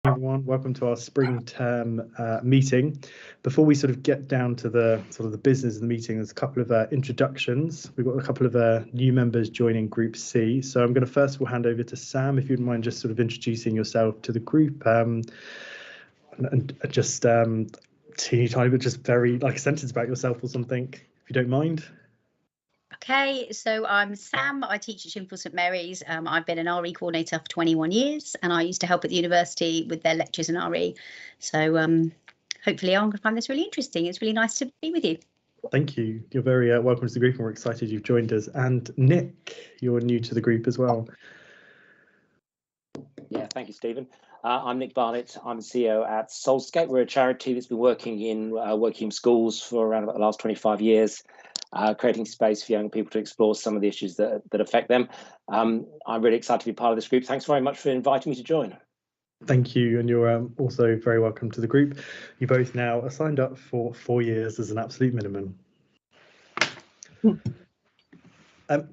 Everyone, welcome to our spring term meeting. Before we sort of get down to the business of the meeting, there's a couple of introductions. We've got a couple of new members joining Group C. So I'm going to first of all hand over to Sam, if you wouldn't mind just sort of introducing yourself to the group, and just teeny tiny, but just very like a sentence about yourself or something, if you don't mind. Okay, so I'm Sam. I teach at Shinfield St Mary's. I've been an RE coordinator for 21 years, and I used to help at the university with their lectures in RE. So hopefully I'm going to find this really interesting. It's really nice to be with you. Thank you. You're very welcome to the group, and we're excited you've joined us. And Nick, you're new to the group as well. Yeah, thank you, Stephen. I'm Nick Barnett. I'm CEO at Soulscape. We're a charity that's been working in working schools for around about the last 25 years. Creating space for young people to explore some of the issues that affect them. I'm really excited to be part of this group. Thanks very much for inviting me to join. Thank you, and you're also very welcome to the group. You both now are signed up for 4 years as an absolute minimum.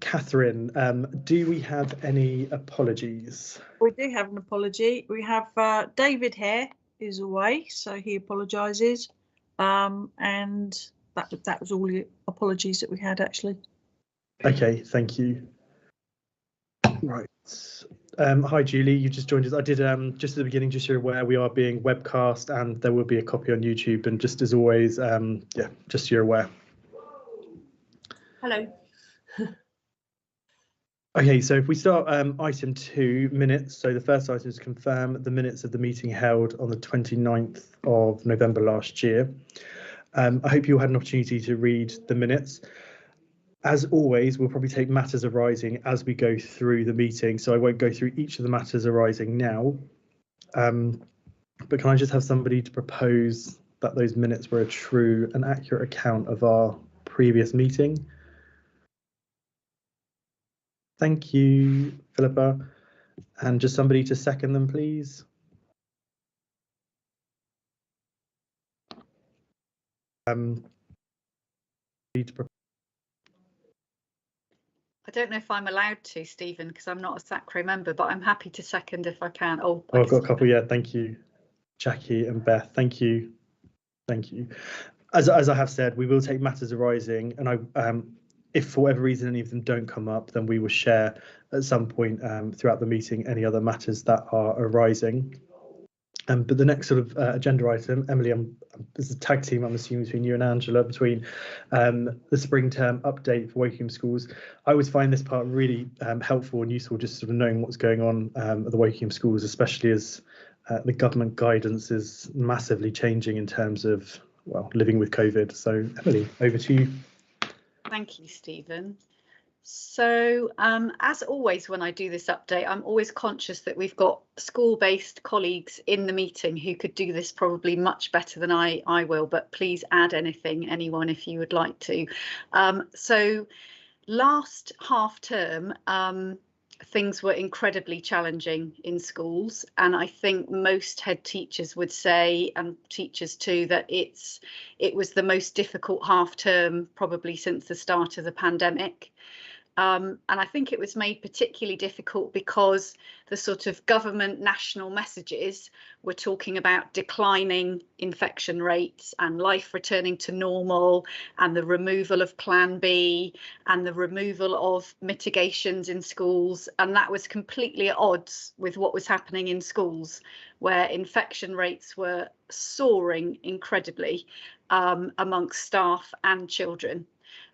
Catherine, do we have any apologies? We do have an apology. We have David here is away, so he apologises, and that was all the apologies that we had, actually. Okay, thank you. Right. Hi, Julie. You just joined us. I did just at the beginning, just so you're aware, we are being webcast, and there will be a copy on YouTube. And just as always, yeah, just so you're aware. Hello. Okay, so if we start item 2, minutes. So the first item is to confirm the minutes of the meeting held on the 29th of November last year. I hope you all had an opportunity to read the minutes. As always, we'll probably take matters arising as we go through the meeting, so I won't go through each of the matters arising now. But can I just have somebody to propose that those minutes were a true and accurate account of our previous meeting? Thank you, Philippa. And just somebody to second them, please. I don't know if I'm allowed to, Stephen, because I'm not a SACRE member, but I'm happy to second if I can. Oh, I've got a couple. Yeah, thank you, Jackie and Beth. Thank you. Thank you. As I have said, we will take matters arising, and if for whatever reason any of them don't come up, then we will share at some point throughout the meeting any other matters that are arising. But the next sort of agenda item, Emily, this is a tag team, I'm assuming, between you and Angela, between the spring term update for Wokingham schools. I always find this part really helpful and useful, just sort of knowing what's going on at the Wokingham schools, especially as the government guidance is massively changing in terms of, well, living with COVID. So, Emily, over to you. Thank you, Stephen. So as always, when I do this update, I'm always conscious that we've got school-based colleagues in the meeting who could do this probably much better than I will, but please add anyone, if you would like to. So last half term, things were incredibly challenging in schools, and I think most head teachers would say, and teachers too, that it was the most difficult half term probably since the start of the pandemic. And I think it was made particularly difficult because the sort of government national messages were talking about declining infection rates and life returning to normal and the removal of Plan B and the removal of mitigations in schools. And that was completely at odds with what was happening in schools, where infection rates were soaring incredibly amongst staff and children.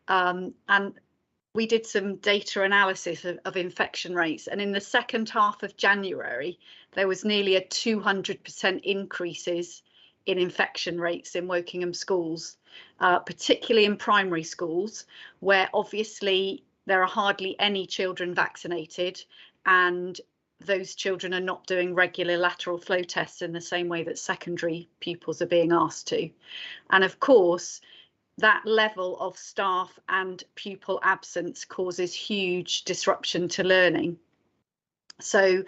And we did some data analysis of infection rates, and in the second half of January, there was nearly a 200% increases in infection rates in Wokingham schools, particularly in primary schools, where obviously there are hardly any children vaccinated, and those children are not doing regular lateral flow tests in the same way that secondary pupils are being asked to. And of course, that level of staff and pupil absence causes huge disruption to learning. So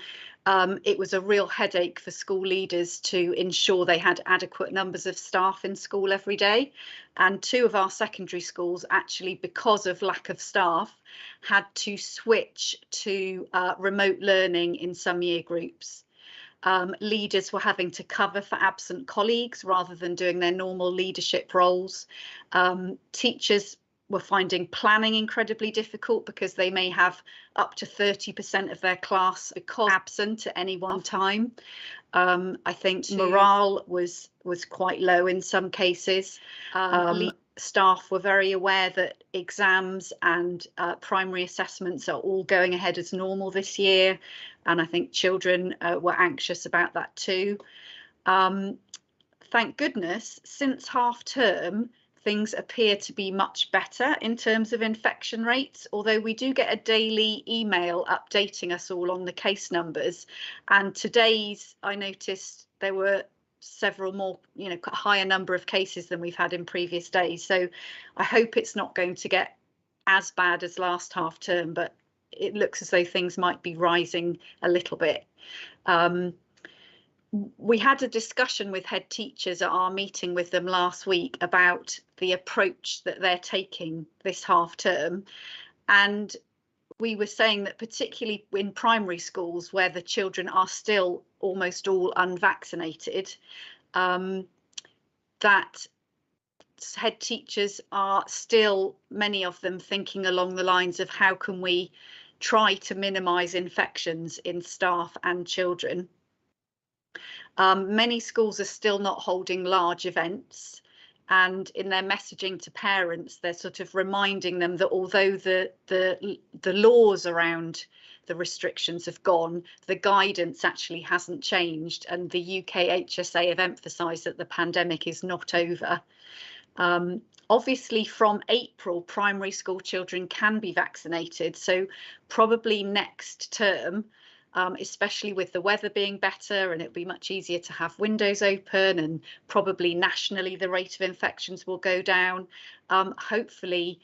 it was a real headache for school leaders to ensure they had adequate numbers of staff in school every day. And 2 of our secondary schools, actually, because of lack of staff, had to switch to remote learning in some year groups. Leaders were having to cover for absent colleagues rather than doing their normal leadership roles. Teachers were finding planning incredibly difficult because they may have up to 30% of their class absent at any one time. I think morale was quite low in some cases. Staff were very aware that exams and primary assessments are all going ahead as normal this year, and I think children were anxious about that too. Thank goodness, since half term, things appear to be much better in terms of infection rates, although we do get a daily email updating us all on the case numbers. And today's, I noticed there were several more, higher number of cases than we've had in previous days. So I hope it's not going to get as bad as last half term, but it looks as though things might be rising a little bit. We had a discussion with head teachers at our meeting with them last week about the approach that they're taking this half term. And we were saying that particularly in primary schools where the children are still almost all unvaccinated, that head teachers are still, many of them, thinking along the lines of how can we try to minimise infections in staff and children. Many schools are still not holding large events, and in their messaging to parents, they're sort of reminding them that although the laws around the restrictions have gone, the guidance actually hasn't changed, and the UK HSA have emphasised that the pandemic is not over. Obviously, from April, primary school children can be vaccinated, so probably next term, especially with the weather being better, and it'll be much easier to have windows open, and probably nationally the rate of infections will go down. Hopefully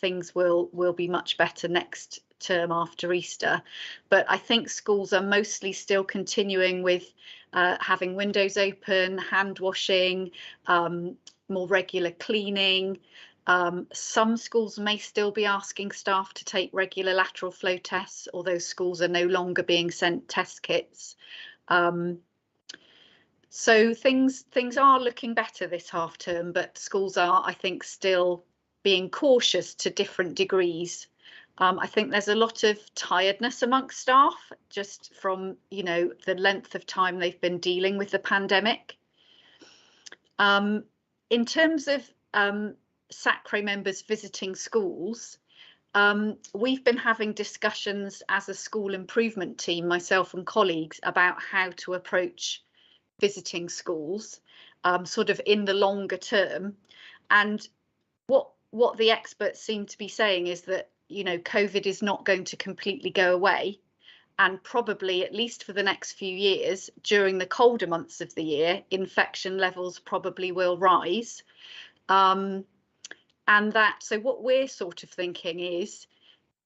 things will be much better next term after Easter, but I think schools are mostly still continuing with having windows open, hand washing, more regular cleaning. Some schools may still be asking staff to take regular lateral flow tests, although schools are no longer being sent test kits. So things are looking better this half term, but schools are, I think, still being cautious to different degrees. I think there's a lot of tiredness amongst staff just from, the length of time they've been dealing with the pandemic. In terms of SACRE members visiting schools, we've been having discussions as a school improvement team, myself and colleagues, about how to approach visiting schools sort of in the longer term. And what the experts seem to be saying is that, COVID is not going to completely go away, and probably at least for the next few years, during the colder months of the year, infection levels probably will rise. And so what we're sort of thinking is,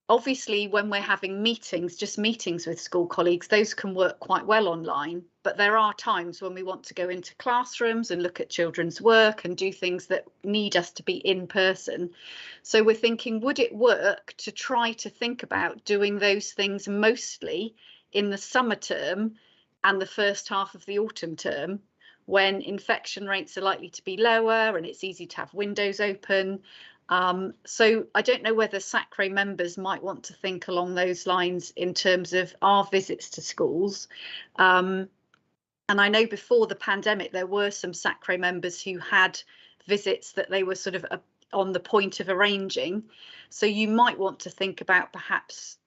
obviously, when we're having meetings, just meetings with school colleagues, those can work quite well online. But there are times when we want to go into classrooms and look at children's work and do things that need us to be in person. So we're thinking, would it work to try to think about doing those things mostly in the summer term and the first half of the autumn term, when infection rates are likely to be lower and it's easy to have windows open? So I don't know whether SACRE members might want to think along those lines in terms of our visits to schools. And I know before the pandemic, there were some SACRE members who had visits that they were sort of on the point of arranging. So you might want to think about perhaps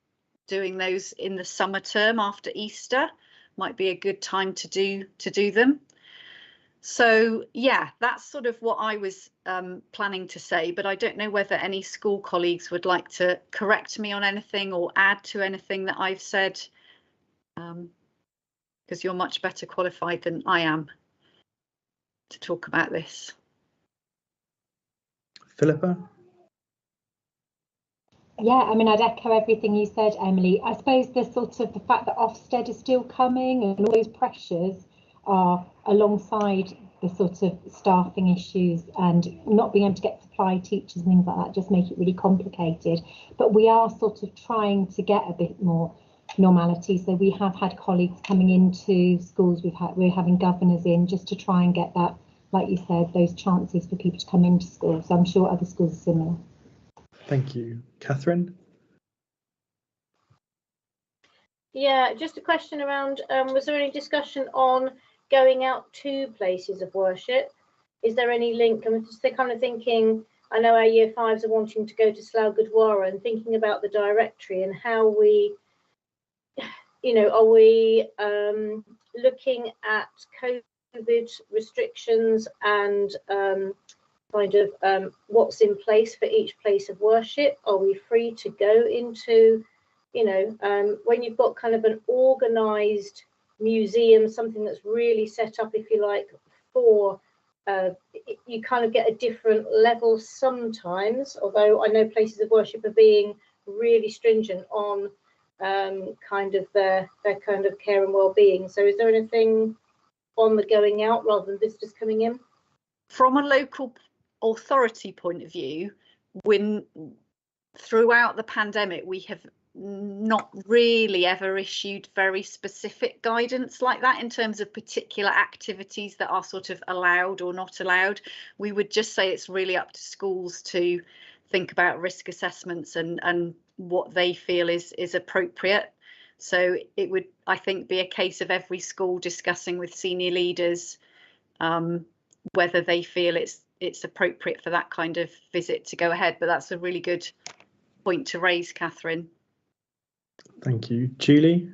doing those in the summer term after Easter. Might be a good time to do them. So yeah, that's sort of what I was planning to say, but I don't know whether any school colleagues would like to correct me on anything or add to anything that I've said, because you're much better qualified than I am to talk about this. Philippa? Yeah, I mean, I'd echo everything you said, Emily. I suppose the fact that Ofsted is still coming and all those pressures are alongside the sort of staffing issues and not being able to get supply teachers and things like that just make it really complicated. But we are sort of trying to get a bit more normality. So we have had colleagues coming into schools. We're having governors in just to try and get that, like you said, those chances for people to come into school. So I'm sure other schools are similar. Thank you. Catherine? Yeah, just a question around, was there any discussion on going out to places of worship? Is there any link? I'm just kind of thinking, I know our year fives are wanting to go to Slough Gurdwara, and thinking about the directory and how we, you know, are we looking at COVID restrictions and kind of what's in place for each place of worship? Are we free to go into, you know, when you've got kind of an organised museum, something that's really set up, if you like, for you kind of get a different level sometimes, although I know places of worship are being really stringent on kind of their kind of care and well-being. So is there anything on the going out rather than visitors coming in? From a local authority point of view, when throughout the pandemic we have not really ever issued very specific guidance like that in terms of particular activities that are sort of allowed or not allowed. We would just say it's really up to schools to think about risk assessments and what they feel is appropriate. So it would, I think, be a case of every school discussing with senior leaders whether they feel it's appropriate for that kind of visit to go ahead. But that's a really good point to raise, Catherine. Thank you. Julie?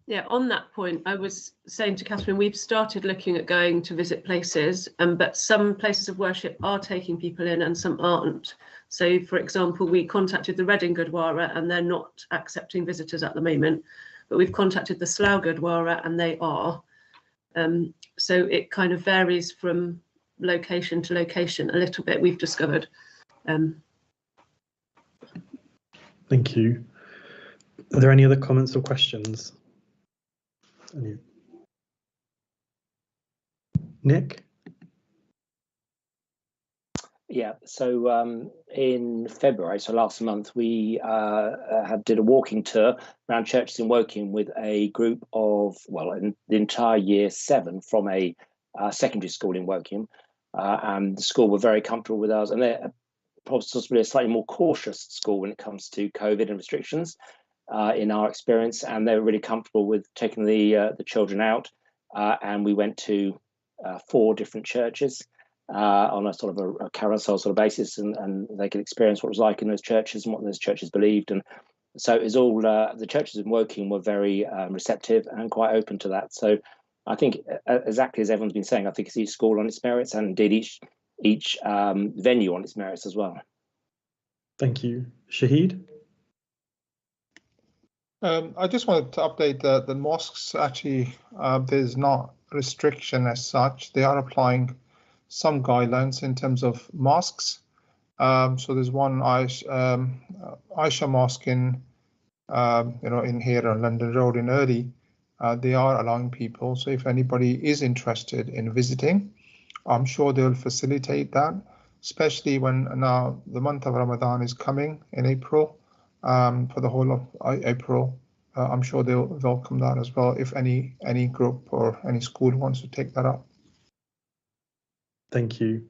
Yeah, on that point, I was saying to Catherine, we've started looking at going to visit places, but some places of worship are taking people in and some aren't. So, for example, we contacted the Reading Gurdwara and they're not accepting visitors at the moment, but we've contacted the Slough Gurdwara and they are. So it kind of varies from location to location a little bit, we've discovered. Thank you. Are there any other comments or questions? Nick? Yeah, so in February, so last month, we did a walking tour around churches in Woking with a group of, well, in the entire year 7 from a secondary school in Woking. And the school were very comfortable with us, and they're possibly a slightly more cautious school when it comes to COVID and restrictions in our experience. And they were really comfortable with taking the children out. And we went to 4 different churches on a sort of a carousel sort of basis, and they could experience what it was like in those churches and what those churches believed. And so it was all, the churches in Woking were very receptive and quite open to that. So I think, exactly as everyone's been saying, I think it's each school on its merits, and indeed each venue on its merits as well. Thank you. Shahid? I just wanted to update the mosques. Actually, there's not restriction as such. They are applying some guidelines in terms of mosques. So there's one Aisha Mosque in in here on London Road in Early. They are allowing people. So if anybody is interested in visiting, I'm sure they'll facilitate that, especially when now the month of Ramadan is coming in April. For the whole of April, I'm sure they'll welcome that as well if any group or any school wants to take that up. Thank you.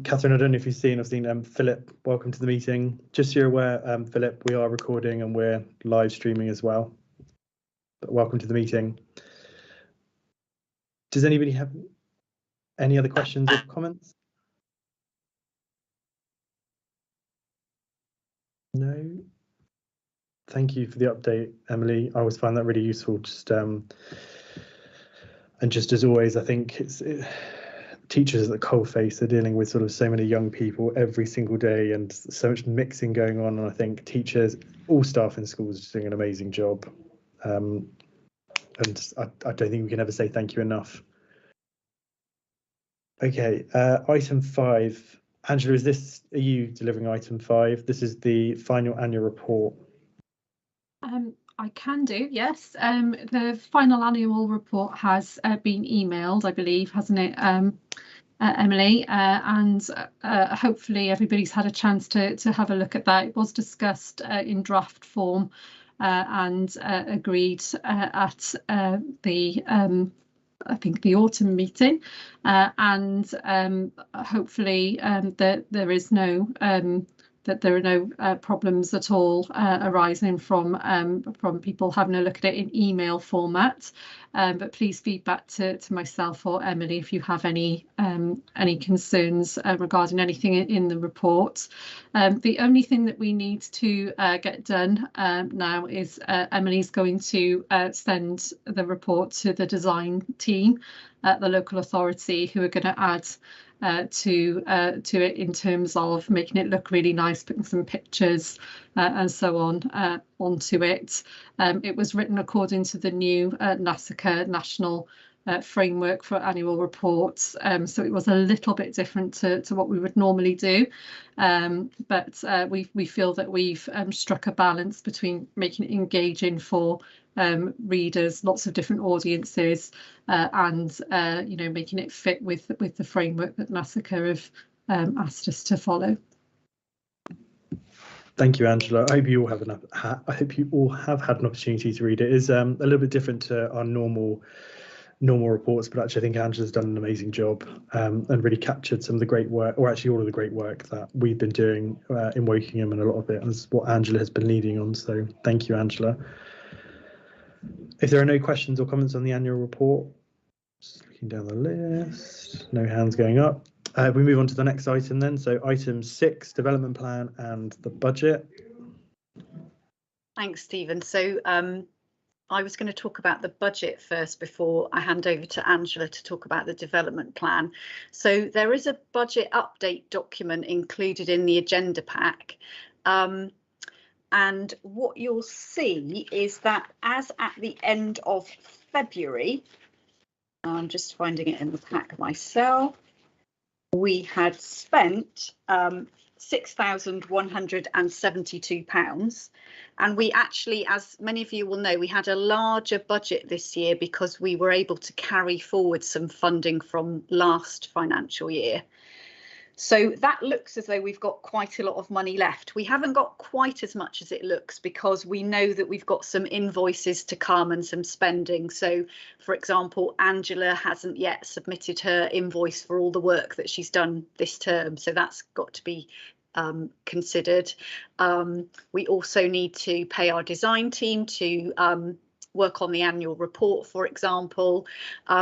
Catherine, I don't know if you've seen, Philip, welcome to the meeting. Just so you're aware, Philip, we are recording and we're live streaming as well. But welcome to the meeting. Does anybody have any other questions or comments? No. Thank you for the update, Emily. I always find that really useful. And just as always, I think teachers at the coalface are dealing with sort of so many young people every single day and so much mixing going on. And I think teachers, all staff in schools are doing an amazing job. And I don't think we can ever say thank you enough. Okay, item 5. Angela, are you delivering item 5? This is the final annual report. I can do, yes. The final annual report has been emailed, I believe, hasn't it? Emily, and hopefully everybody's had a chance to have a look at that. It was discussed in draft form and agreed at the I think the autumn meeting, and hopefully that there is no there are no problems at all arising from people having a look at it in email format. But please feed back to myself or Emily if you have any concerns regarding anything in the report. The only thing that we need to get done now is Emily's going to send the report to the design team at the local authority, who are going to add to it in terms of making it look really nice, putting some pictures and so on onto it. It was written according to the new SACRE national framework for annual reports, so it was a little bit different to what we would normally do, but we feel that we've struck a balance between making it engaging for readers, lots of different audiences, and you know, making it fit with the framework that SACRE have asked us to follow. Thank you, Angela. I hope you all have had an opportunity to read it. It is a little bit different to our normal reports, but actually I think Angela's done an amazing job and really captured some of the great work, or actually all of the great work that we've been doing in Wokingham, and a lot of it is what Angela has been leading on. So thank you, Angela. If there are no questions or comments on the annual report, just looking down the list, no hands going up. We move on to the next item then. So item 6, development plan and the budget. Thanks, Stephen. So I was going to talk about the budget first before I hand over to Angela to talk about the development plan. So there is a budget update document included in the agenda pack. And what you'll see is that as at the end of February, I'm just finding it in the pack myself, we had spent £6,172, and we actually, as many of you will know, we had a larger budget this year because we were able to carry forward some funding from last financial year. So that looks as though we've got quite a lot of money left. We haven't got quite as much as it looks because we know that we've got some invoices to come and some spending. So, for example, Angela hasn't yet submitted her invoice for all the work that she's done this term. So that's got to be considered. We also need to pay our design team to work on the annual report, for example.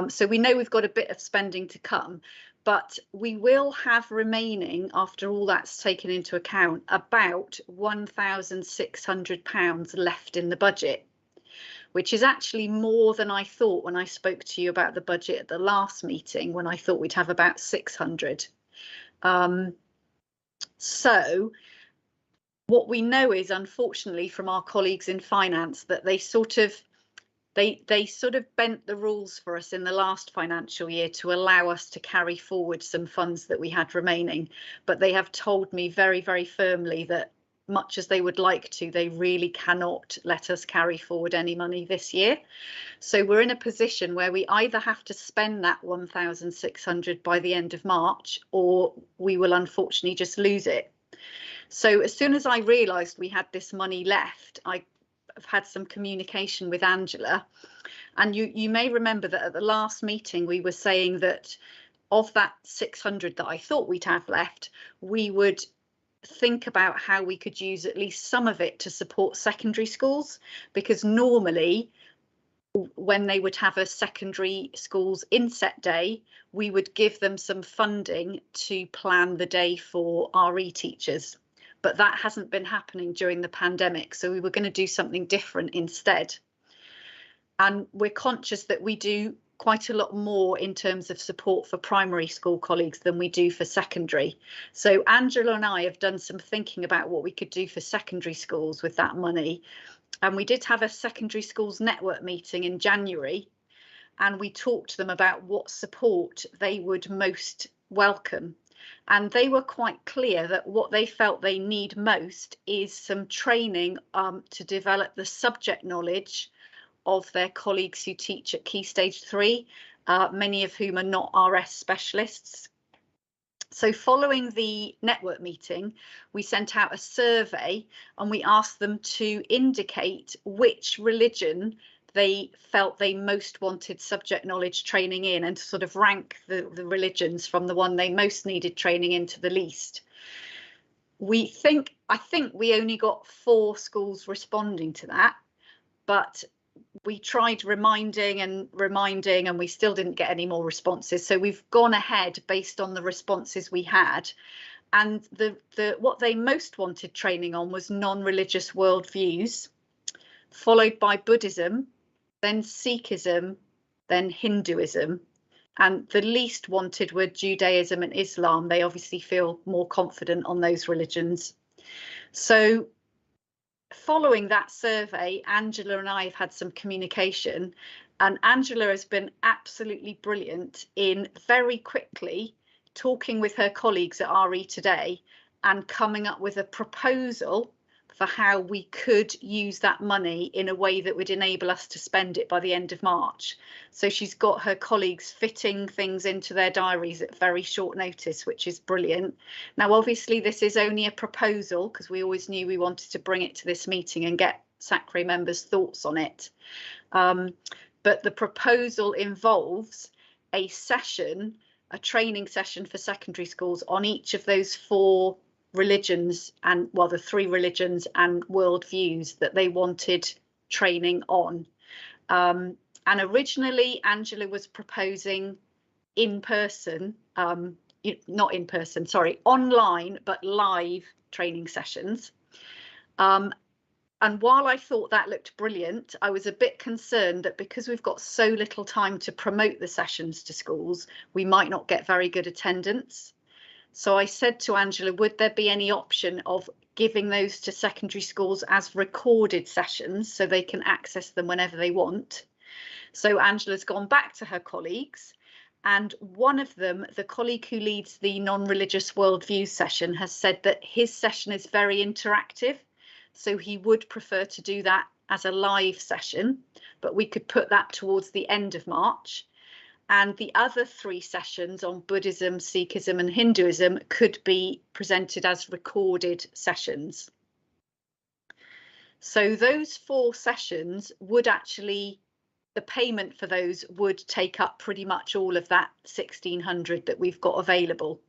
So we know we've got a bit of spending to come. But we will have remaining, after all that's taken into account, about £1,600 left in the budget, which is actually more than I thought when I spoke to you about the budget at the last meeting, when I thought we'd have about 600. So what we know is, unfortunately, from our colleagues in finance, that they sort of bent the rules for us in the last financial year to allow us to carry forward some funds that we had remaining. But they have told me very, very firmly that much as they would like to, they really cannot let us carry forward any money this year. So we're in a position where we either have to spend that 1,600 by the end of March, or we will unfortunately just lose it. So as soon as I realised we had this money left, I've had some communication with Angela, and you may remember that at the last meeting we were saying that of that 600 that I thought we'd have left, we would think about how we could use at least some of it to support secondary schools, because normally when they would have a secondary schools inset day, we would give them some funding to plan the day for RE teachers. But that hasn't been happening during the pandemic, so we were going to do something different instead. And we're conscious that we do quite a lot more in terms of support for primary school colleagues than we do for secondary. So Angela and I have done some thinking about what we could do for secondary schools with that money. And we did have a secondary schools network meeting in January, and we talked to them about what support they would most welcome. And they were quite clear that what they felt they need most is some training to develop the subject knowledge of their colleagues who teach at Key Stage 3, many of whom are not RS specialists. So following the network meeting, we sent out a survey and we asked them to indicate which religion they felt they most wanted subject knowledge training in, and to sort of rank the religions from the one they most needed training in to the least. I think we only got 4 schools responding to that, but we tried reminding and we still didn't get any more responses. So we've gone ahead based on the responses we had. And what they most wanted training on was non-religious worldviews, followed by Buddhism, then Sikhism, then Hinduism. And the least wanted were Judaism and Islam. They obviously feel more confident on those religions. So following that survey, Angela and I have had some communication, and Angela has been absolutely brilliant in very quickly talking with her colleagues at RE Today and coming up with a proposal for how we could use that money in a way that would enable us to spend it by the end of March. So she's got her colleagues fitting things into their diaries at very short notice, which is brilliant. Now, obviously, this is only a proposal because we always knew we wanted to bring it to this meeting and get SACRE members' thoughts on it. But the proposal involves a session, a training session for secondary schools on each of those 4 religions, and well, the 3 religions and worldviews that they wanted training on. And originally Angela was proposing online but live training sessions. And while I thought that looked brilliant, I was a bit concerned that because we've got so little time to promote the sessions to schools, we might not get very good attendance. So I said to Angela, would there be any option of giving those to secondary schools as recorded sessions so they can access them whenever they want? So Angela's gone back to her colleagues, and one of them, the colleague who leads the non-religious worldview session, has said that his session is very interactive. So he would prefer to do that as a live session, but we could put that towards the end of March. And the other 3 sessions on Buddhism, Sikhism and Hinduism could be presented as recorded sessions. So those 4 sessions would actually, the payment for those would take up pretty much all of that 1,600 that we've got available.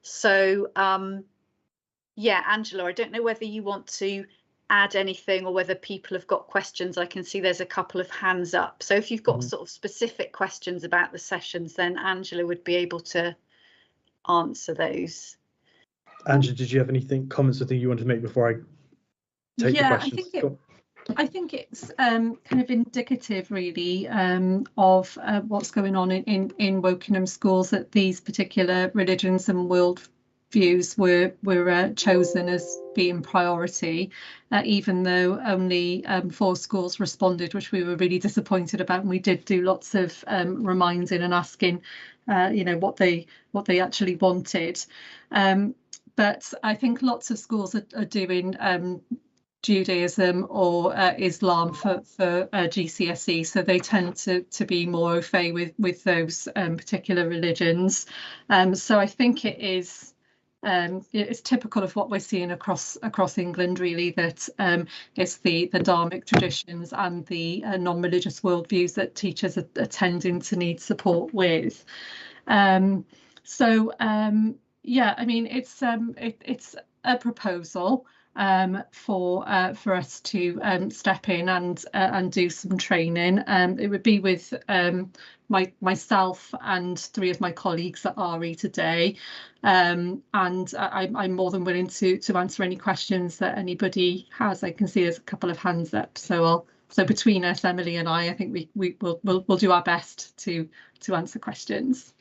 So yeah, Angela, I don't know whether you want to add anything or whether people have got questions. I can see there's a couple of hands up. So if you've got sort of specific questions about the sessions, then Angela would be able to answer those. Angela, did you have anything, comments or things you want to make before I take the questions? I think it's kind of indicative, really, of what's going on in Wokingham schools, that these particular religions and worldviews were chosen as being priority, even though only 4 schools responded, which we were really disappointed about. And we did do lots of reminding and asking, what they actually wanted. But I think lots of schools are doing Judaism or Islam for GCSE, so they tend to be more au fait with those particular religions. So I think it is. It's typical of what we're seeing across England, really, that it's the Dharmic traditions and the non-religious worldviews that teachers are tending to need support with. Yeah, I mean, it's a proposal for us to step in and do some training. It would be with myself and 3 of my colleagues at RE Today, and I'm more than willing to answer any questions that anybody has. I can see there's a couple of hands up, so between us, Emily and I think we'll do our best to answer questions.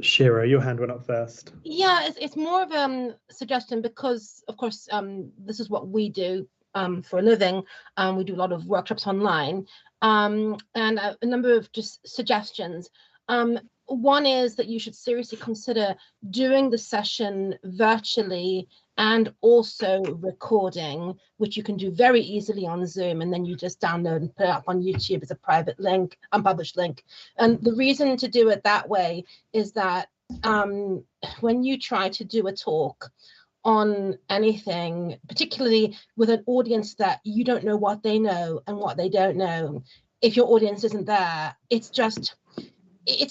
Shira, your hand went up first. Yeah, it's more of a suggestion because, of course, this is what we do for a living. We do a lot of workshops online, and a number of just suggestions. One is that you should seriously consider doing the session virtually and also recording, which you can do very easily on Zoom, and then you just download and put it up on YouTube as a private link, unpublished link. And the reason to do it that way is that when you try to do a talk on anything, particularly with an audience that you don't know what they know and what they don't know, if your audience isn't there, it's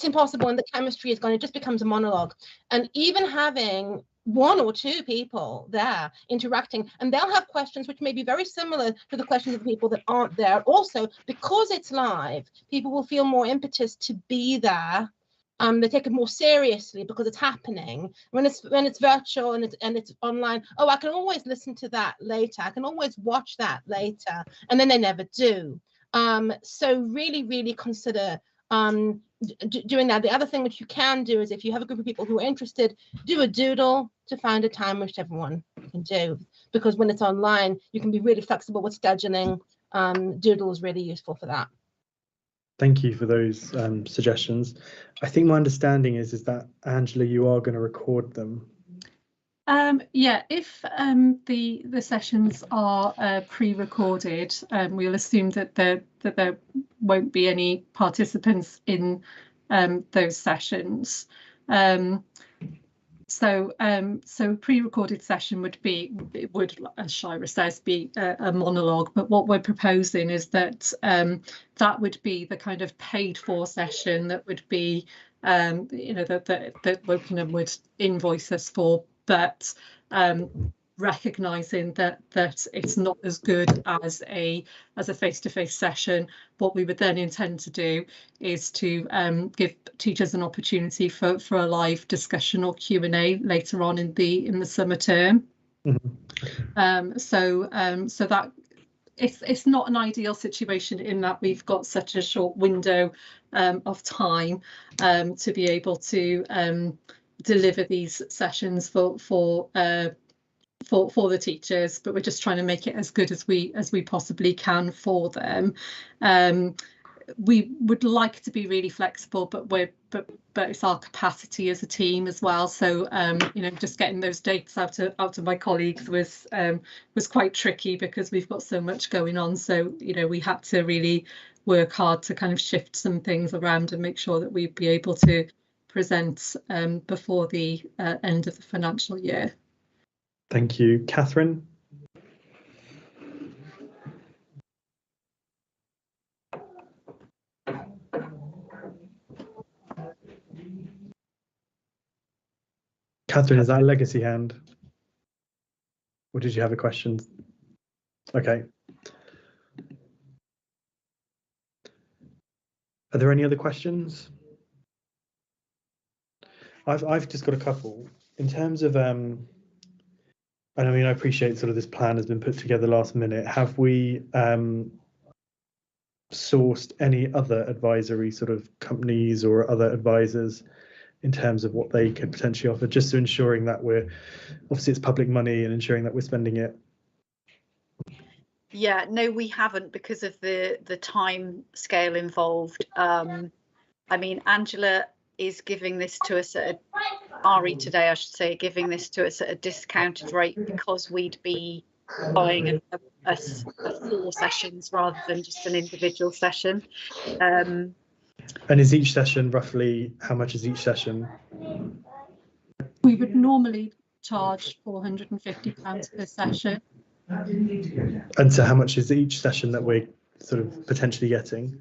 impossible, and the chemistry is gone. It just becomes a monologue. And even having one or two people there interacting, and they'll have questions which may be very similar to the questions of the people that aren't there. Also, because it's live, people will feel more impetus to be there. They take it more seriously because it's happening. When it's virtual and it's online, oh, I can always listen to that later. I can always watch that later, and then they never do. So really, really consider doing that. The other thing which you can do is, if you have a group of people who are interested, do a doodle to find a time which everyone can do. Because when it's online, you can be really flexible with scheduling. Doodle is really useful for that. Thank you for those suggestions. I think my understanding is that, Angela, you are going to record them. Yeah, if the sessions are pre-recorded, we'll assume that there won't be any participants in those sessions. So a pre-recorded session would, as Shira says, be a monologue. But what we're proposing is that that would be the kind of paid-for session that would be, that Wokingham would invoice us for, but recognising that it's not as good as a face-to-face session. What we would then intend to do is to give teachers an opportunity for a live discussion or Q&A later on in the summer term. Mm-hmm. So that it's not an ideal situation in that we've got such a short window of time to be able to deliver these sessions for the teachers, but we're just trying to make it as good as we possibly can for them. We would like to be really flexible, but it's our capacity as a team as well. So just getting those dates out to my colleagues was quite tricky because we've got so much going on. So we had to really work hard to kind of shift some things around and make sure that we'd be able to present before the end of the financial year. Thank you. Catherine? Catherine, is that a legacy hand? Or did you have a question? Okay. Are there any other questions? I've just got a couple. In terms of and I mean, I appreciate sort of this plan has been put together last minute. Have we sourced any other advisory sort of companies or other advisors in terms of what they could potentially offer, just to ensuring that obviously it's public money and ensuring that we're spending it? Yeah, no, we haven't, because of the time scale involved. I mean, Angela is giving this to us at RE today, I should say, giving this to us at a discounted rate because we'd be buying a 4 sessions rather than just an individual session. And is each session roughly, how much is each session? We would normally charge £450 per session. And so how much is each session that we're sort of potentially getting?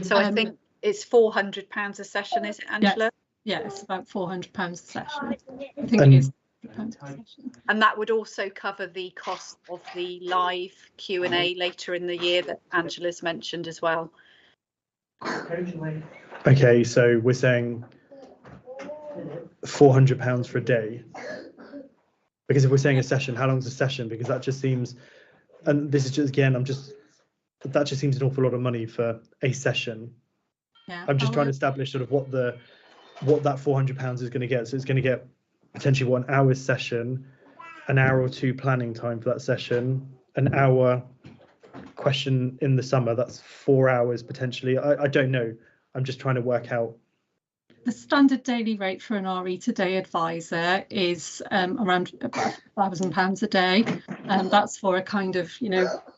So I think it's £400 a session, is it, Angela? Yeah, it's about £400 a session. I think it is £400 a session. And that would also cover the cost of the live Q&A later in the year that Angela's mentioned as well. Okay, so we're saying £400 for a day. Because if we're saying a session, how long is a session? Because that just seems, and this is just, again, that just seems an awful lot of money for a session. Yeah, I'm just trying to establish sort of what that £400 is going to get. So it's going to get potentially 1 hour session, an hour or 2 planning time for that session, an hour question in the summer. That's 4 hours potentially. I don't know. I'm just trying to work out. The standard daily rate for an RE Today advisor is around about £1,000 a day, and that's for a kind of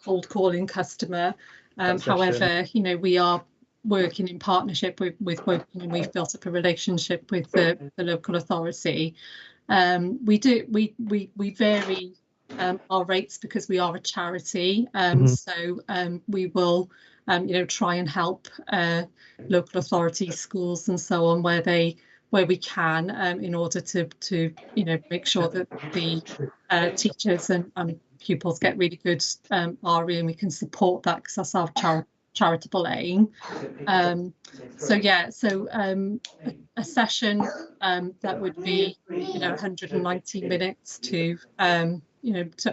cold calling customer. However, we are working in partnership with Woking, and we've built up a relationship with the local authority. We vary our rates because we are a charity, so we will try and help local authorities, schools and so on where we can, in order to make sure that the teachers and pupils get really good RE, and we can support that because that's our charitable aim. So a session that would be 190 minutes to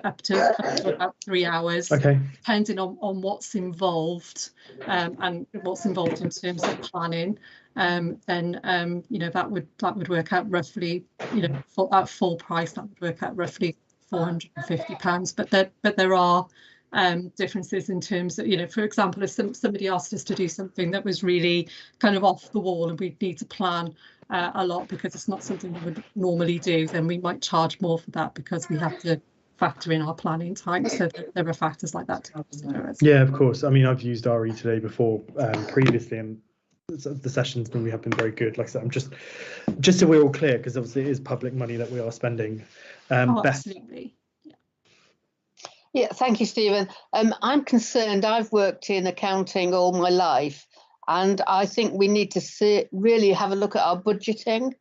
up to about 3 hours, depending on what's involved, and what's involved in terms of planning. Then that would work out roughly, at full price, that would work out roughly £450. But there are differences in terms of, for example, if somebody asked us to do something that was really kind of off the wall and we'd need to plan a lot because it's not something we would normally do, then we might charge more for that because we have to factor in our planning time. So there are factors like that to consider. Yeah, of course. I mean, I've used RE today before, previously, and the sessions normally have been very good. Like I said, I'm just so we're all clear, because obviously it is public money that we are spending. Absolutely. Yeah, thank you, Stephen. I'm concerned. I've worked in accounting all my life, and I think we need to really have a look at our budgeting,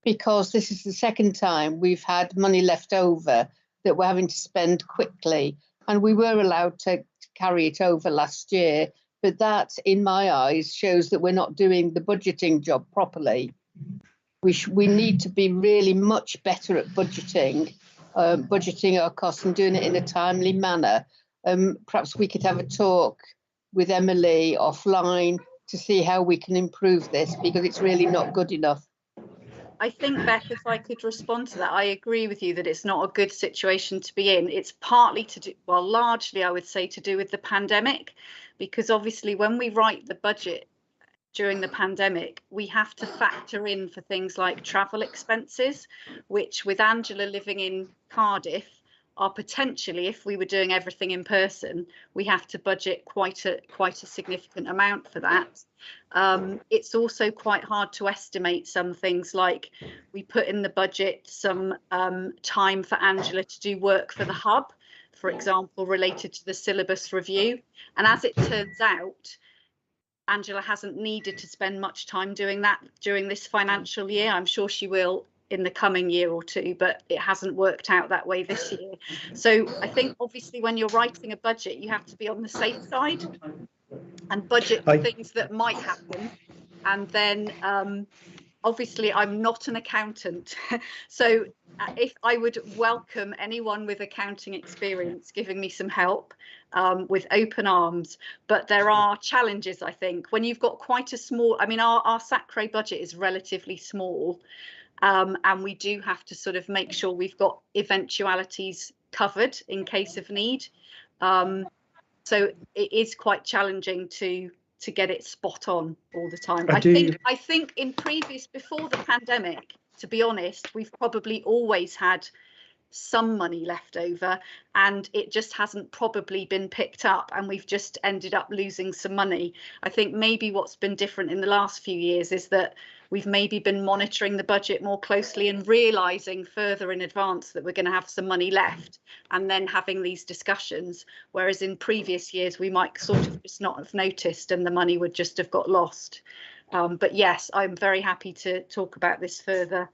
because this is the second time we've had money left over that we're having to spend quickly. And we were allowed to carry it over last year, but that, in my eyes, shows that we're not doing the budgeting job properly. We need to be really much better at budgeting our costs and doing it in a timely manner. Perhaps we could have a talk with Emily offline to see how we can improve this, because it's really not good enough. I think, Beth, if I could respond to that, I agree with you that it's not a good situation to be in. It's partly to do, well, largely, I would say, to do with the pandemic, because obviously when we write the budget during the pandemic, we have to factor in for things like travel expenses, which with Angela living in Cardiff are potentially, if we were doing everything in person, we have to budget quite a significant amount for that. It's also quite hard to estimate some things, like we put in the budget some time for Angela to do work for the hub, for example, related to the syllabus review. And as it turns out, Angela hasn't needed to spend much time doing that during this financial year. I'm sure she will in the coming year or two, but it hasn't worked out that way this year. So I think obviously when you're writing a budget, you have to be on the safe side and budget for things that might happen. And then obviously I'm not an accountant, so if I would welcome anyone with accounting experience giving me some help with open arms. But there are challenges, I think, when you've got quite a small, I mean, our SACRE budget is relatively small, and we do have to sort of make sure we've got eventualities covered in case of need. So it is quite challenging to get it spot on all the time. I think in before the pandemic, to be honest, we've probably always had some money left over, and it just hasn't probably been picked up, and we've just ended up losing some money. I think maybe what's been different in the last few years is that we've maybe been monitoring the budget more closely and realising further in advance that we're going to have some money left, and then having these discussions, whereas in previous years we might sort of just not have noticed and the money would just have got lost. But yes, I'm very happy to talk about this further.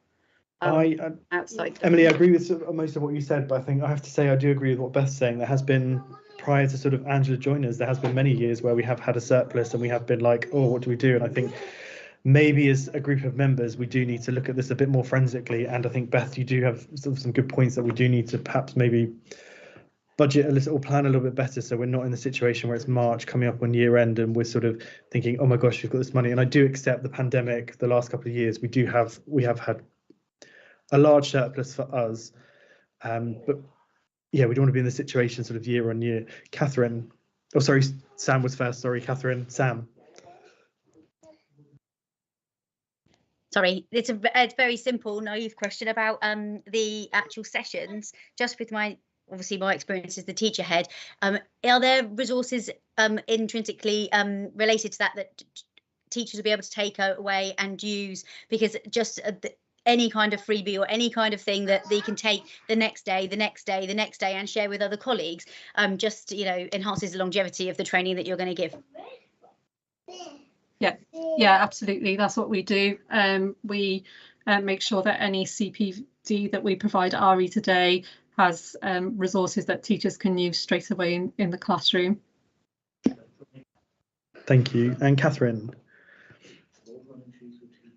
Outside. Emily, I agree with most of what you said, but I think I have to say I do agree with what Beth's saying. There has been, prior to sort of Angela joining us, there has been many years where we have had a surplus and we have been like, oh, what do we do? And I think maybe as a group of members, we do need to look at this a bit more forensically. And I think, Beth, you do have sort of some good points that we do need to perhaps maybe budget a little, or plan a little bit better, so we're not in the situation where it's March coming up on year end and we're sort of thinking, oh my gosh, we've got this money. And I do accept the pandemic, the last couple of years, we have had a large surplus for us, but yeah, we don't want to be in the situation sort of year on year. Catherine, oh sorry, Sam was first. Sorry, Catherine. Sam. Sorry, it's a very simple, naive question about the actual sessions. Just with obviously my experience as the teacher head, are there resources intrinsically related to that teachers will be able to take away and use, because just any kind of freebie or any kind of thing that they can take the next day, the next day, the next day, and share with other colleagues, just, you know, enhances the longevity of the training that you're going to give. Yeah, absolutely. That's what we do. We make sure that any CPD that we provide at RE Today has resources that teachers can use straight away in the classroom. Thank you. And Catherine?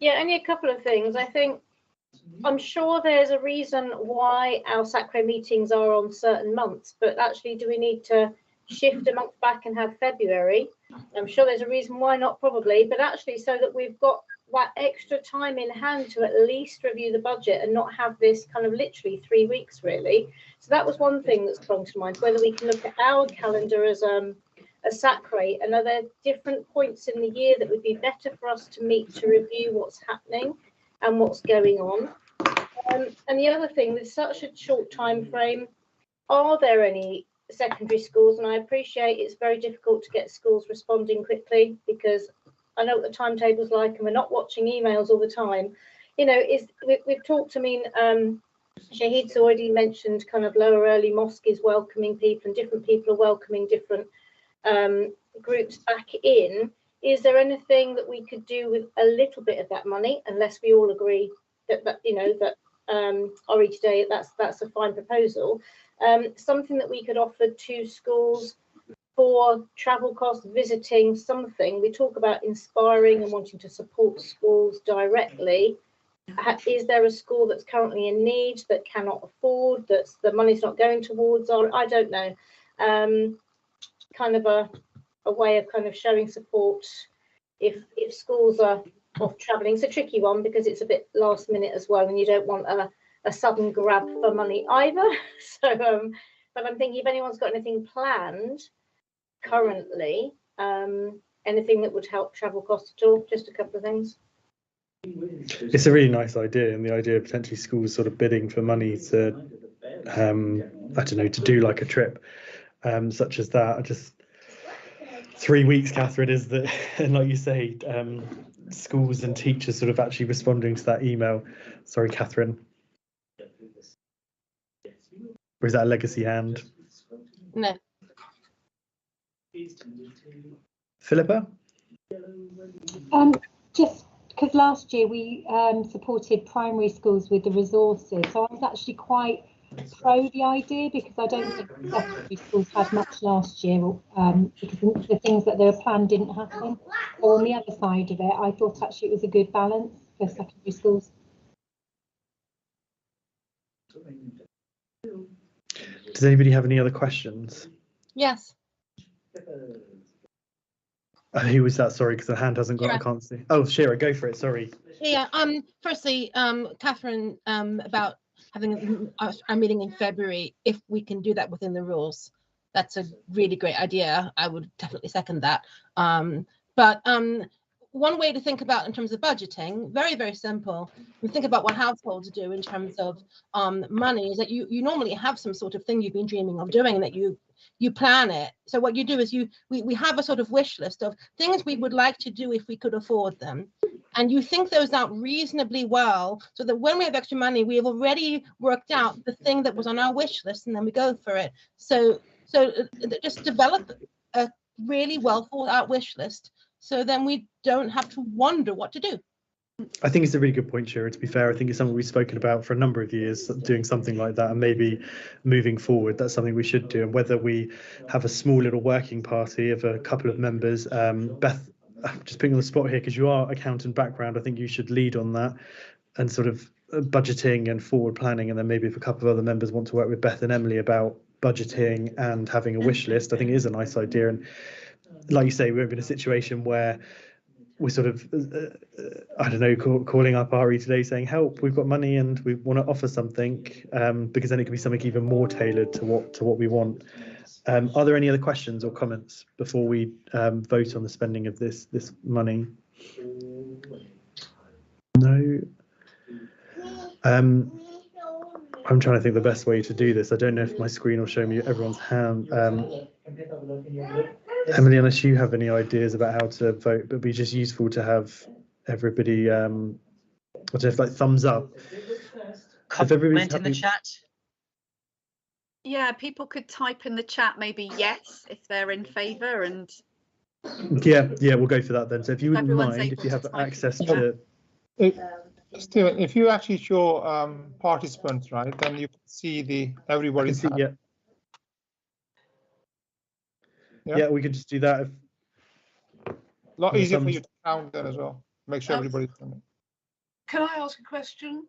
Yeah, only a couple of things. I think I'm sure there's a reason why our SACRE meetings are on certain months, but actually, do we need to shift a month back and have February? I'm sure there's a reason why not, probably, but actually so that we've got that extra time in hand to at least review the budget and not have this kind of literally 3 weeks, really. So that was one thing that's sprung to mind, whether we can look at our calendar as a SACRE, and are there different points in the year that would be better for us to meet to review what's happening and what's going on. And the other thing, with such a short time frame, are there any secondary schools? And I appreciate it's very difficult to get schools responding quickly, because I know what the timetable's like and we're not watching emails all the time. You know, we've talked, I mean, Shahid's already mentioned kind of Lower Early Mosque is welcoming people, and different people are welcoming different groups back in. Is there anything that we could do with a little bit of that money, unless we all agree that you know, that RE Today, that's a fine proposal, something that we could offer to schools for travel costs, visiting, something. We talk about inspiring and wanting to support schools directly. Is there a school that's currently in need that cannot afford, that's the money's not going towards, or I don't know, kind of a way of kind of showing support if schools are off travelling. It's a tricky one because it's a bit last minute as well, and you don't want a sudden grab for money either. So but I'm thinking if anyone's got anything planned currently, anything that would help travel costs at all. Just a couple of things. It's a really nice idea, and the idea of potentially schools sort of bidding for money to I don't know, to do like a trip such as that. I just 3 weeks, Catherine, is that, and like you say, schools and teachers sort of actually responding to that email. Sorry, Catherine. Or is that a legacy hand? No. Philippa? Just because last year we supported primary schools with the resources, so I was actually quite pro the idea, because I don't think secondary schools had much last year, because the things that they were planned didn't happen. So on the other side of it, I thought actually it was a good balance for secondary schools. Does anybody have any other questions? Yes. Who was that? Sorry, because the hand hasn't got. I can't see. Oh, Shira, go for it. Sorry. Yeah. Firstly, Catherine, about having our meeting in February, if we can do that within the rules, that's a really great idea. I would definitely second that. But one way to think about in terms of budgeting, very, very simple. We think about what households do in terms of money, is that you normally have some sort of thing you've been dreaming of doing, and that you plan it. So what you do is we have a sort of wish list of things we would like to do if we could afford them. And you think those out reasonably well, so that when we have extra money, we have already worked out the thing that was on our wish list, and then we go for it. So just develop a really well thought out wish list, so then we don't have to wonder what to do. I think it's a really good point, Shira. To be fair, I think it's something we've spoken about for a number of years, doing something like that, and maybe moving forward, that's something we should do. And whether we have a small little working party of a couple of members, Beth, just putting on the spot here because you are accountant background, I think you should lead on that and sort of budgeting and forward planning. And then maybe if a couple of other members want to work with Beth and Emily about budgeting and having a wish list, I think it is a nice idea. And like you say, we're in a situation where we're sort of, I don't know, calling up RE Today saying, help, we've got money and we want to offer something, because then it could be something even more tailored to what we want. Are there any other questions or comments before we vote on the spending of this money? No. I'm trying to think the best way to do this. I don't know if my screen will show me everyone's hand. Emily, unless you have any ideas about how to vote, but it'd be just useful to have everybody, what if, like, thumbs up. If everybody's Comment in the happy, chat. Yeah, people could type in the chat maybe yes if they're in favour, and yeah, we'll go for that then. So if you wouldn't everyone's mind, if able you to have type in access the chat. to, Stephen, if you actually show participants, right, then you can see I can everybody's see, hand. Yeah, we could just do that. A lot the easier for thumbs- you to count then as well. Make sure everybody's done it. Can I ask a question?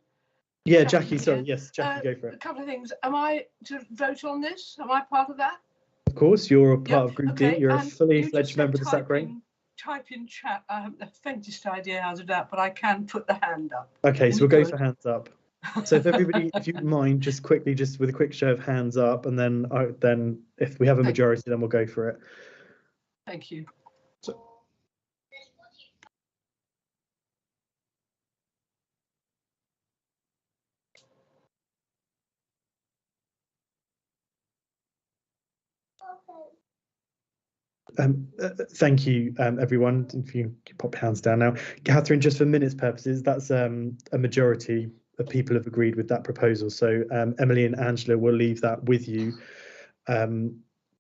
Yeah, Jackie Jackie, sorry, here. yes, Jackie, go for A it. couple of things. Am I to vote on this? Am I part of that? Of course, you're a part Yeah, of Group okay, D. You're a and fully you just fledged said member of the SACRE. Type in chat. I haven't the faintest idea how to do that, but I can put the hand up. Okay, so Any we'll go good? for hands up. So if everybody, if you wouldn't mind, just quickly, just with a quick show of hands up, and then if we have a majority, then we'll go for it. Thank you. Thank you, everyone. If you can pop your hands down now. Catherine, just for minutes purposes, that's a majority of people have agreed with that proposal. So Emily and Angela will leave that with you to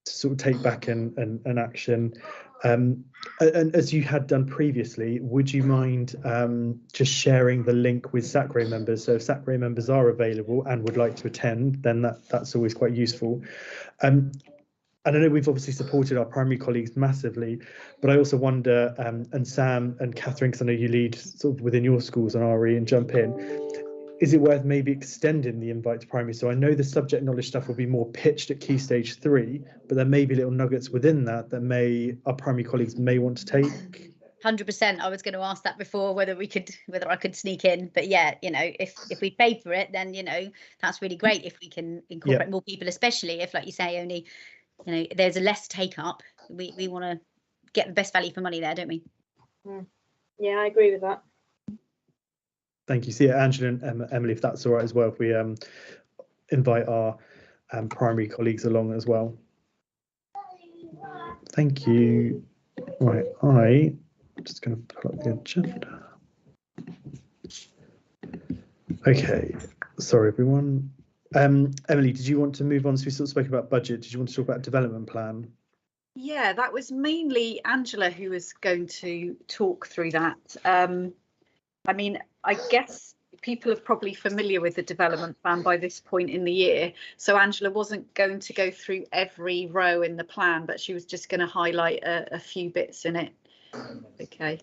sort of take back an action. And as you had done previously, would you mind just sharing the link with SACRE members? So if SACRE members are available and would like to attend, then that's always quite useful. And I know we've obviously supported our primary colleagues massively, but I also wonder, and Sam and Catherine, because I know you lead sort of within your schools on RE and Jump In, is it worth maybe extending the invite to primary? So I know the subject knowledge stuff will be more pitched at Key Stage 3, but there may be little nuggets within that our primary colleagues may want to take. 100%. I was going to ask that before, whether I could sneak in, but yeah, if we paid for it, then that's really great if we can incorporate more people, especially if, like you say, only there's a less take up. We want to get the best value for money there, don't we? Yeah, I agree with that. Thank you. See, Angela and Emily, if that's all right as well, if we invite our primary colleagues along as well. Thank you. Right, I'm just going to pull up the agenda. Okay, sorry everyone. Emily, did you want to move on? So we sort of spoke about budget. Did you want to talk about development plan? Yeah, that was mainly Angela who was going to talk through that. I mean, I guess people are probably familiar with the development plan by this point in the year. So Angela wasn't going to go through every row in the plan, but she was just going to highlight a few bits in it. Okay.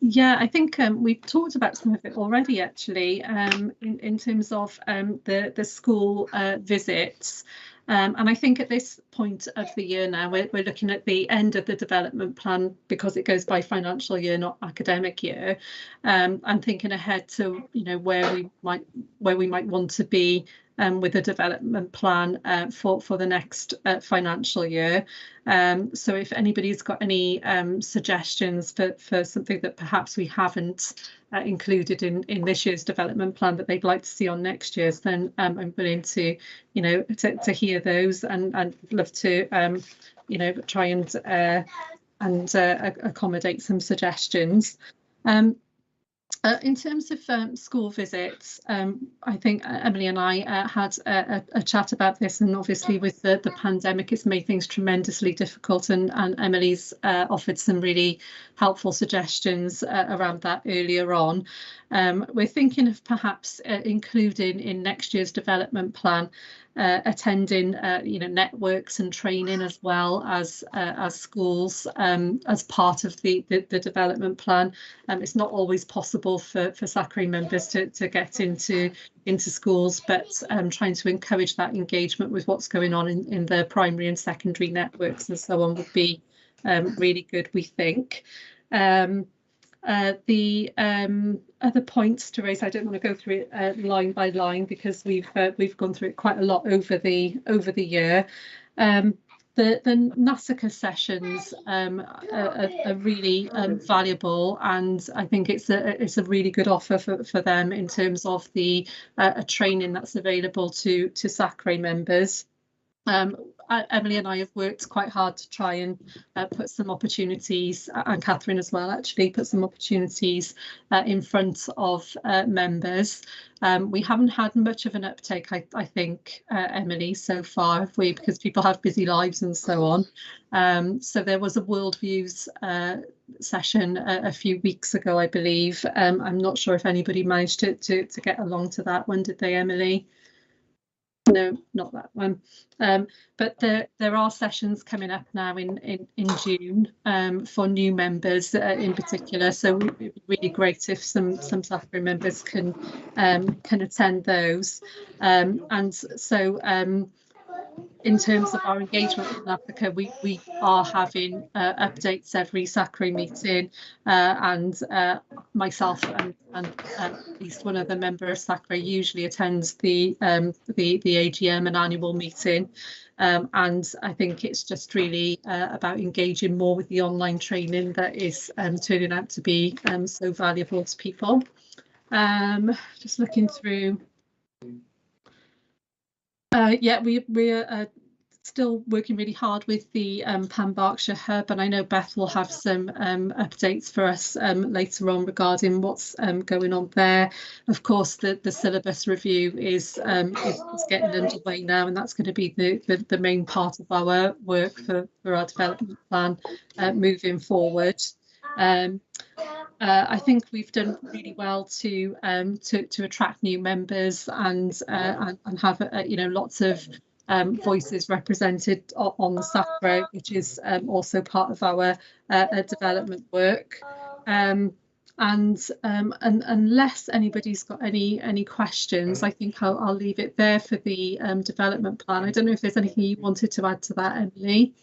Yeah, I think we've talked about some of it already, actually, in terms of the school visits. And I think at this point of the year now, we're looking at the end of the development plan because it goes by financial year, not academic year. And thinking ahead to where we might want to be with the development plan for the next financial year. So if anybody's got any suggestions for something that perhaps we haven't included in this year's development plan that they'd like to see on next year's, then I'm willing to to hear those, and I'd love to try and accommodate some suggestions. In terms of school visits, I think Emily and I had a chat about this, and obviously with the pandemic, it's made things tremendously difficult, and Emily's offered some really helpful suggestions around that earlier on. We're thinking of perhaps including in next year's development plan attending networks and training as well as schools as part of the development plan. It's not always possible for SACRE members to get into schools, but trying to encourage that engagement with what's going on in the primary and secondary networks and so on would be really good, we think. The other points to raise, I don't want to go through it line by line because we've gone through it quite a lot over the year. The SACRE sessions are really valuable, and I think it's a really good offer for them in terms of the training that's available to SACRE members. Emily and I have worked quite hard to try and put some opportunities, and Catherine as well, actually, put some opportunities in front of members. We haven't had much of an uptake, I think, Emily, so far, have we? Because people have busy lives and so on. So there was a Worldviews session a few weeks ago, I believe. I'm not sure if anybody managed to get along to that one. Did they, Emily? No, not that one. But there are sessions coming up now in June for new members in particular. So it would be really great if some SACRE members can attend those. And so in terms of our engagement with Africa, we are having updates every SACRE meeting, and myself and at least one other member of SACRE usually attends the AGM and annual meeting, and I think it's just really about engaging more with the online training that is turning out to be so valuable to people. Just looking through. Yeah, we're still working really hard with the Pan Berkshire Hub, and I know Beth will have some updates for us later on regarding what's going on there. Of course, the syllabus review is getting underway now, and that's going to be the main part of our work for our development plan moving forward. I think we've done really well to attract new members and have lots of voices represented on the SACRE, which is also part of our development work. And unless anybody's got any questions, I think I'll leave it there for the development plan. I don't know if there's anything you wanted to add to that, Emily.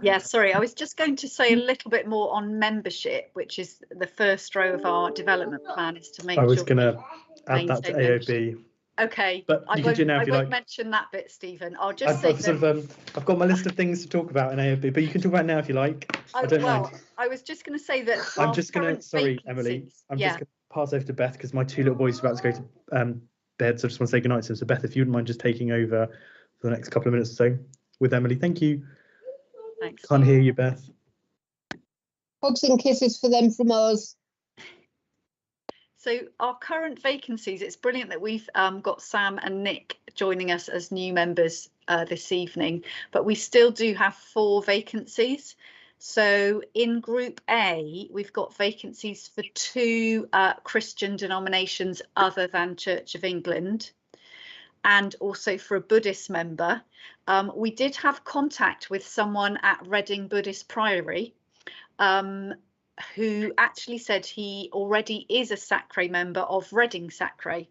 Yeah, sorry, I was just going to say a little bit more on membership, which is the first row of our development plan, is to make sure. I was going to add that to AOB. Okay, but I won't mention that bit, Stephen. I'll just say I've got my list of things to talk about in AOB, but you can talk about it now if you like. I don't mind. I was just going to say that. I'm just going to, sorry, Emily, I'm just going to pass over to Beth because my two little boys are about to go to bed, so I just want to say goodnight to them. So Beth, if you wouldn't mind just taking over for the next couple of minutes or so with Emily. Thank you. Thanks. Can't hear you, Beth. Hugs and kisses for them from us. So our current vacancies, it's brilliant that we've got Sam and Nick joining us as new members this evening, but we still do have 4 vacancies. So in Group A, we've got vacancies for 2 Christian denominations other than Church of England, and also for a Buddhist member. We did have contact with someone at Reading Buddhist Priory who actually said he already is a SACRE member of Reading SACRE.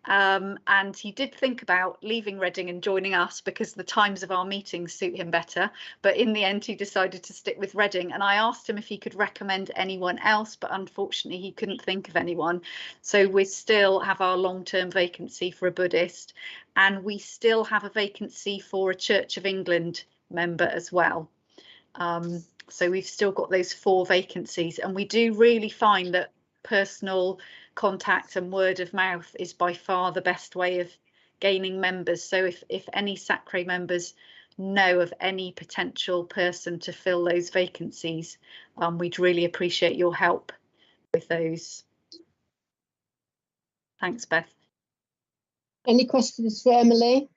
And he did think about leaving Reading and joining us because the times of our meetings suit him better. But in the end, he decided to stick with Reading. And I asked him if he could recommend anyone else, but unfortunately, he couldn't think of anyone. So we still have our long-term vacancy for a Buddhist, and we still have a vacancy for a Church of England member as well. So we've still got those 4 vacancies, and we do really find that personal contact and word of mouth is by far the best way of gaining members. So if any SACRE members know of any potential person to fill those vacancies, we'd really appreciate your help with those. Thanks, Beth. Any questions for Emily?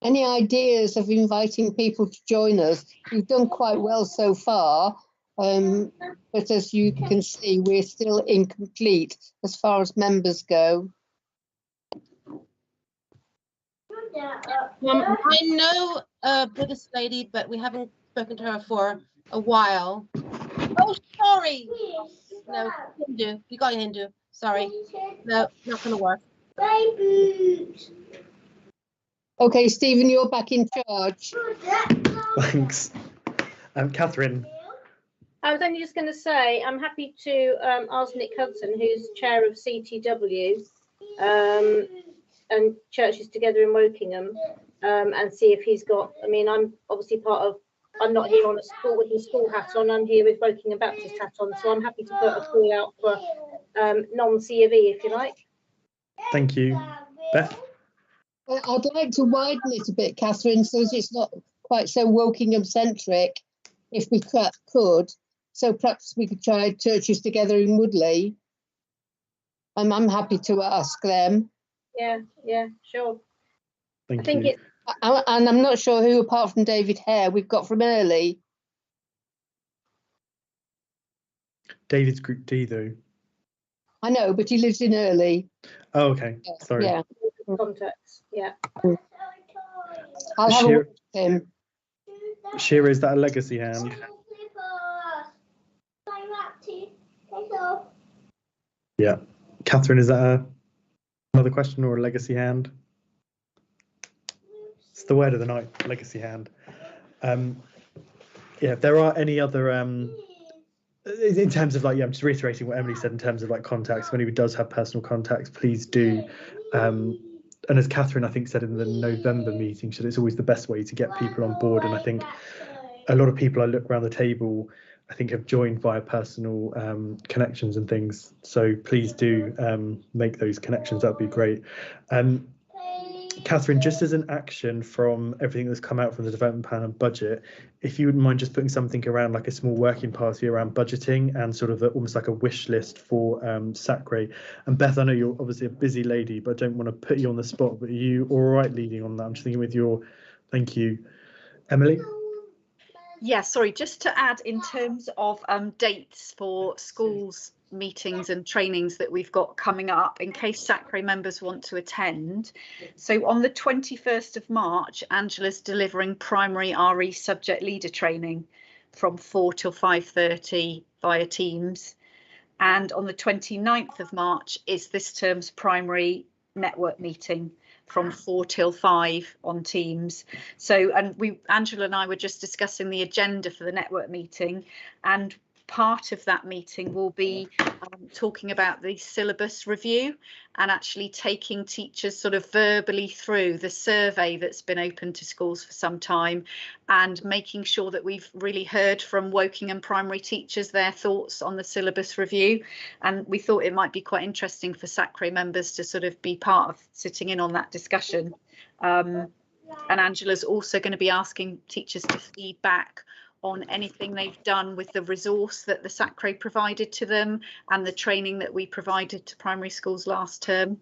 Any ideas of inviting people to join us? We've done quite well so far, but as you can see, we're still incomplete as far as members go. I know a Buddhist lady, but we haven't spoken to her for a while. Oh, sorry. No, Hindu. You got Hindu. Sorry. No, not going to work. Okay, Stephen, you're back in charge. Thanks. Catherine. I was only just going to say I'm happy to ask Nick Hudson, who's chair of CTW and Churches Together in Wokingham, and see if he's got. I mean, I'm obviously part of. I'm not here on a school with the school hat on. I'm here with Wokingham Baptist hat on, so I'm happy to put a call out for non-C of E if you like. Thank you, Beth. I'd like to widen it a bit, Catherine, so that it's not quite so Wokingham centric, if we could. So perhaps we could try churches together in Woodley. I'm happy to ask them. Yeah, sure. Thank I think you. it's And I'm not sure who, apart from David Hare, we've got from Early. David's Group D though. I know, but he lives in Early. Oh, okay. Sorry. Yeah. contacts. Yeah. I'll have a word with him. Shira, is that a legacy hand? Yeah. Catherine, is that another question or a legacy hand? It's the word of the night, legacy hand. Yeah, if there are any other in terms of like, yeah, I'm just reiterating what Emily said in terms of like contacts. If anybody does have personal contacts, please do. And as Catherine, I think, said in the November meeting, she said it's always the best way to get people on board. And I think a lot of people I look around the table, I think, have joined via personal connections and things. So please do make those connections. That would be great. Catherine, just as an action from everything that's come out from the development plan and budget, if you wouldn't mind just putting something around like a small working party around budgeting and sort of almost like a wish list for SACRE. And Beth, I know you're obviously a busy lady, but I don't want to put you on the spot, but are you all right leading on that? I'm just thinking with your, thank you. Emily? Yeah, sorry, just to add in terms of dates for schools meetings and trainings that we've got coming up in case SACRE members want to attend. So on the 21st of March, Angela's delivering primary RE subject leader training from 4 till 5:30 via Teams. And on the 29th of March is this term's primary network meeting from 4 till 5 on Teams. So, and Angela and I were just discussing the agenda for the network meeting, and part of that meeting will be talking about the syllabus review and actually taking teachers sort of verbally through the survey that's been open to schools for some time and making sure that we've really heard from Wokingham primary teachers their thoughts on the syllabus review. And we thought it might be quite interesting for SACRE members to sort of be part of sitting in on that discussion. And Angela's also going to be asking teachers to feed back on anything they've done with the resource that the SACRE provided to them and the training that we provided to primary schools last term.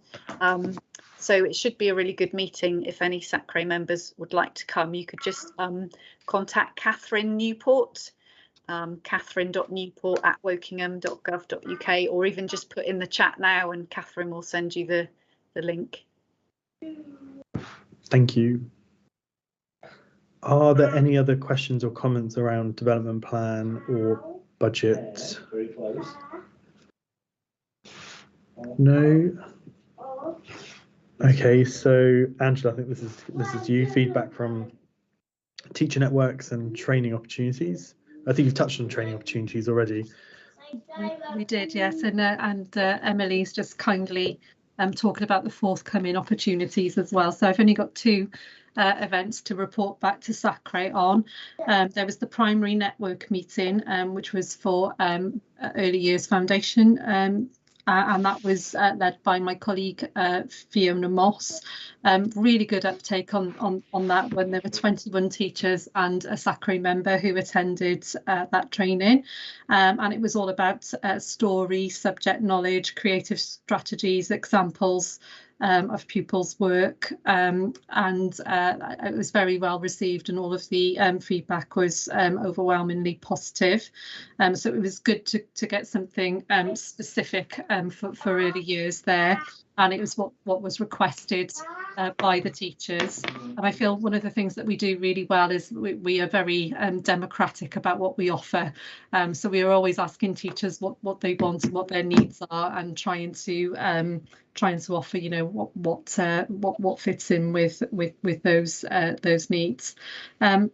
So it should be a really good meeting. If any SACRE members would like to come, you could just contact Catherine Newport, catherine.newport@wokingham.gov.uk, or even just put in the chat now and Catherine will send you the link. Thank you. Are there any other questions or comments around development plan or budget? No. Okay, so Angela, I think this is you. Feedback from teacher networks and training opportunities. I think you've touched on training opportunities already. We did, yes, and Emily's just kindly talking about the forthcoming opportunities as well. So I've only got two events to report back to SACRE on. There was the primary network meeting, which was for Early Years Foundation, and that was led by my colleague Fiona Moss. Really good uptake on that one. There were 21 teachers and a SACRE member who attended that training, and it was all about story, subject knowledge, creative strategies, examples of pupils' work, and it was very well received, and all of the feedback was overwhelmingly positive. So it was good to get something specific for early years there, and it was what was requested by the teachers. And I feel one of the things that we do really well is we are very democratic about what we offer. So we are always asking teachers what they want and what their needs are, and trying to offer, you know, what fits in with those needs. In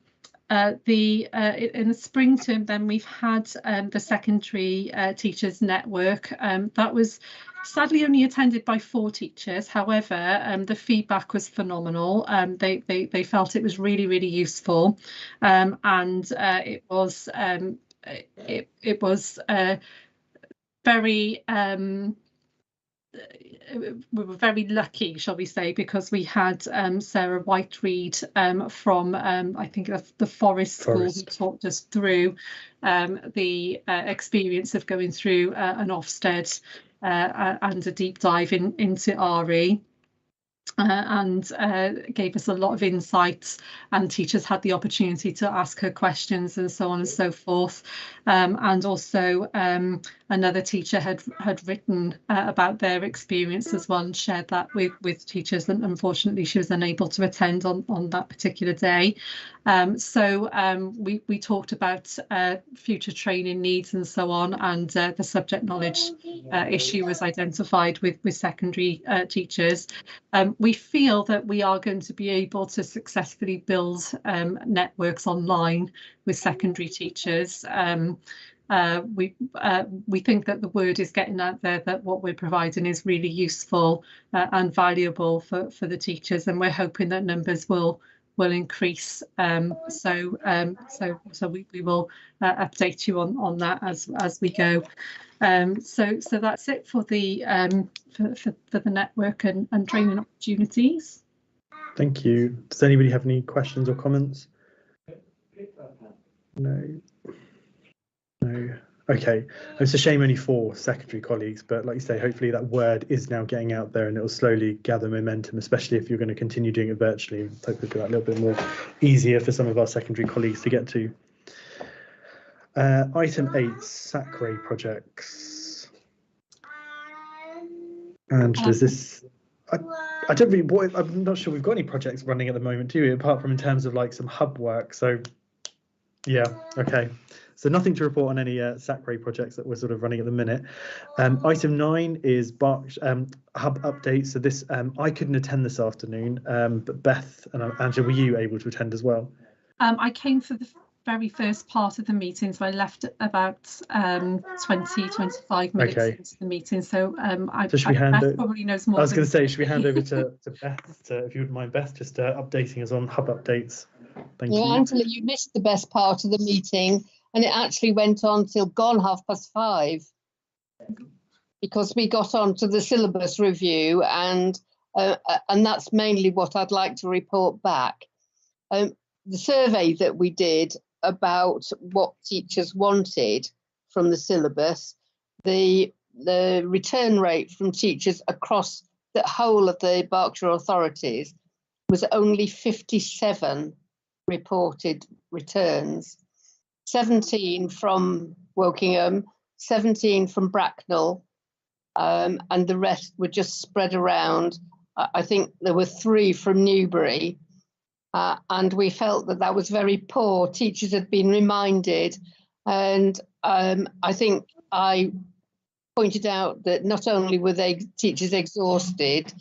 the spring term, then we've had the secondary teachers network. That was sadly only attended by 4 teachers. However, the feedback was phenomenal. They felt it was really useful, and it was very we were very lucky, shall we say, because we had Sarah Whiteread from I think that's the Forest School, who talked us through the experience of going through an Ofsted and a deep dive into RE. And gave us a lot of insights, and teachers had the opportunity to ask her questions and so on and so forth. And also another teacher had written about their experience as well and shared that with teachers, and unfortunately she was unable to attend on that particular day. So we talked about future training needs and so on, and the subject knowledge issue was identified with secondary teachers. We feel that we are going to be able to successfully build networks online with secondary teachers. We think that the word is getting out there that what we're providing is really useful and valuable for the teachers, and we're hoping that numbers will increase. So we will update you on that as we go. So that's it for the for the network and training opportunities. Thank you. Does anybody have any questions or comments? No. Okay. It's a shame only 4 secondary colleagues, but like you say, hopefully that word is now getting out there and it will slowly gather momentum, especially if you're going to continue doing it virtually. Hopefully that a little bit more easier for some of our secondary colleagues to get to. Item 8, SACRE projects. Angela, is this? I don't really. I'm not sure we've got any projects running at the moment, do we? Apart from in terms of like some hub work. So, yeah, okay. So nothing to report on any SACRE projects that we're sort of running at the minute. Item 9 is hub updates. So this I couldn't attend this afternoon, but Beth and Angela, were you able to attend as well? I came for the very first part of the meeting, so I left about 20-25 minutes into the meeting. So Beth probably knows more. I was going to say, should we hand over to Beth, if you wouldn't mind, Beth, just updating us on hub updates. Thank you. Angela, you missed the best part of the meeting, and it actually went on till gone 5:30, because we got on to the syllabus review, and that's mainly what I'd like to report back. The survey that we did about what teachers wanted from the syllabus, the return rate from teachers across the whole of the Berkshire authorities was only 57 reported returns, 17 from Wokingham, 17 from Bracknell, and the rest were just spread around. I think there were 3 from Newbury. And we felt that was very poor. Teachers had been reminded, and I think I pointed out that not only were teachers exhausted,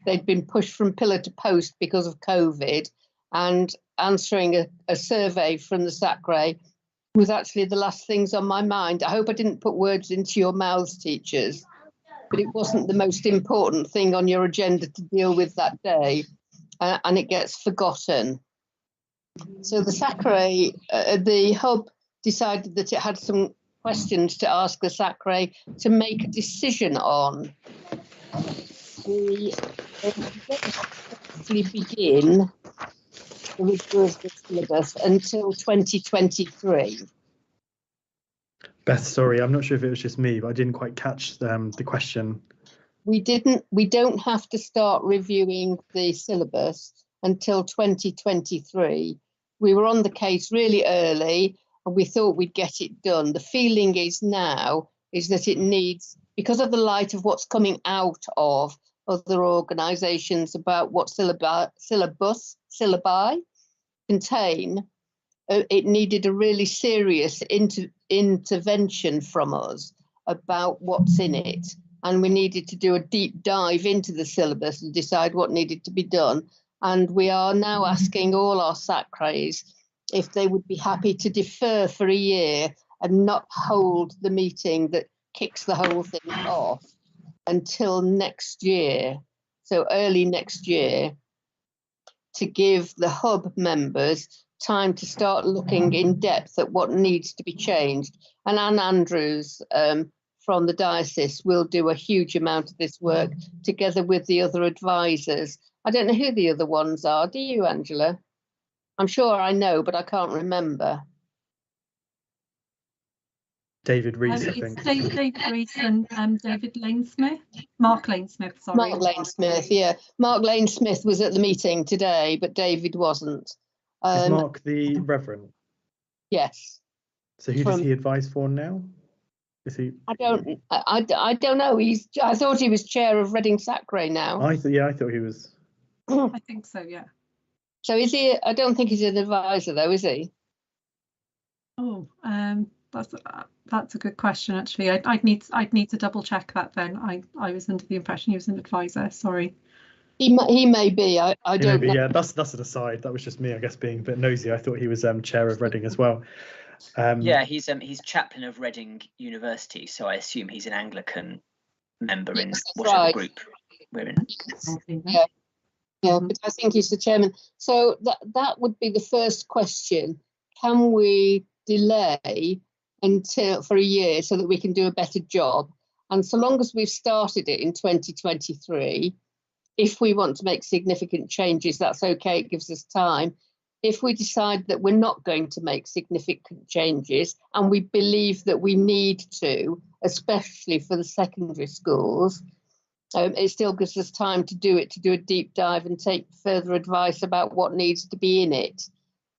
they'd been pushed from pillar to post because of COVID, and answering a survey from the SACRE was actually the last things on my mind. I hope I didn't put words into your mouths, teachers, but it wasn't the most important thing on your agenda to deal with that day. And it gets forgotten. So the SACRE, the hub decided that it had some questions to ask the SACRE to make a decision on. We actually begin the review of the syllabus until 2023. Beth, sorry, I'm not sure if it was just me, but I didn't quite catch the question. We don't have to start reviewing the syllabus until 2023. We were on the case really early and we thought we'd get it done. The feeling is now that it needs, because of the light of what's coming out of other organisations about what syllabi contain, it needed a really serious intervention from us about what's in it. And we needed to do a deep dive into the syllabus and decide what needed to be done. And we are now asking all our SACREs if they would be happy to defer for a year and not hold the meeting that kicks the whole thing off until next year, so early next year, to give the hub members time to start looking in depth at what needs to be changed. And Anne Andrews from the diocese will do a huge amount of this work together with the other advisors. I don't know who the other ones are. Do you, Angela? I'm sure I know, but I can't remember. David Rees, I think. David Rees and David Lanesmith. Mark Lanesmith, sorry. Mark Lanesmith, yeah. Mark Lanesmith was at the meeting today, but David wasn't. Is Mark the Reverend? Yes. So who does he advise for now? Is he? I don't know. I thought he was chair of Reading SACRE now. I thought he was. I think so, yeah. So is he? I don't think he's an advisor though, is he? Oh, that's a good question actually. I'd need to double check that then. I was under the impression he was an advisor. Sorry. He may be. I don't know. Yeah, that's an aside. That was just me, I guess, being a bit nosy. I thought he was chair of Reading as well. Yeah, he's chaplain of Reading University, so I assume he's an Anglican member in whatever group we're in. Yeah, but I think he's the chairman. So that would be the first question. Can we delay for a year so that we can do a better job? And so long as we've started it in 2023, if we want to make significant changes, that's okay. It gives us time. If we decide that we're not going to make significant changes and we believe that we need to, especially for the secondary schools, it still gives us time to do a deep dive and take further advice about what needs to be in it.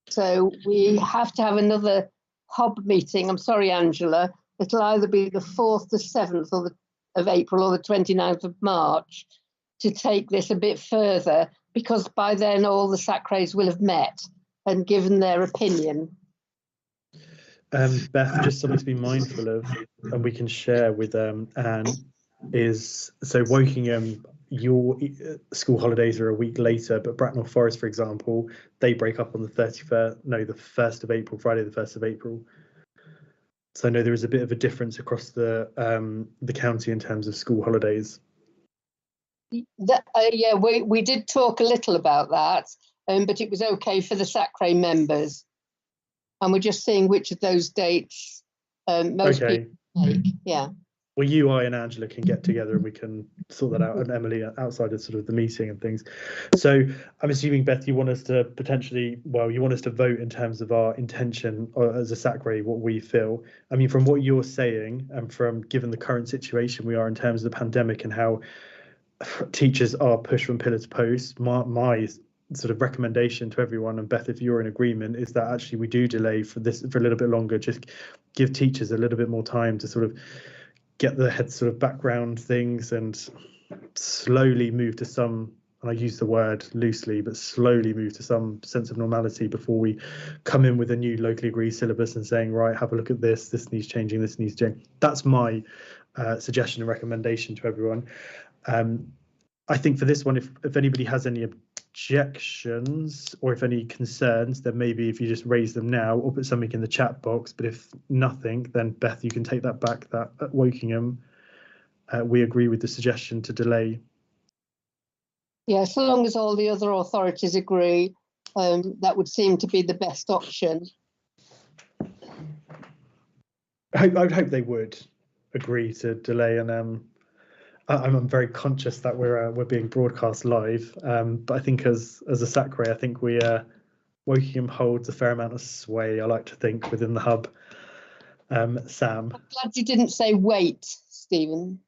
So we have to have another hub meeting. I'm sorry, Angela. It'll either be the 4th, the 7th of April or the 29th of March to take this a bit further, because by then all the SACREs will have met and given their opinion. Beth, just something to be mindful of, and we can share with Anne, is so Wokingham, your school holidays are a week later, but Bracknell Forest, for example, they break up on the 1st of April, Friday the 1st of April. So I know there is a bit of a difference across the county in terms of school holidays. Yeah, we did talk a little about that, but it was okay for the SACRE members. And we're just seeing which of those dates most people take. Yeah. Well, you, I and Angela can get together and we can sort that out, and Emily outside of sort of the meeting and things. So I'm assuming, Beth, you want us to vote in terms of our intention as a SACRE, what we feel. I mean, from what you're saying and from given the current situation we are in terms of the pandemic and how teachers are pushed from pillar to post, my sort of recommendation to everyone, and Beth, if you're in agreement, is that actually we do delay for a little bit longer, just give teachers a little bit more time to sort of get their head sort of background things and slowly move to some, and I use the word loosely, but slowly move to some sense of normality before we come in with a new locally agreed syllabus and saying, right, have a look at this needs changing, this needs changing. That's my suggestion and recommendation to everyone. I think for this one, if anybody has any objections or if any concerns, then maybe if you just raise them now or put something in the chat box. But if nothing, then Beth, you can take that back, that at Wokingham, we agree with the suggestion to delay. Yeah, so long as all the other authorities agree, that would seem to be the best option. I would hope they would agree to delay, and I'm very conscious that we're being broadcast live, but I think as a SACRE, I think Wokingham holds a fair amount of sway, I like to think, within the hub. Sam? I'm glad you didn't say wait, Stephen.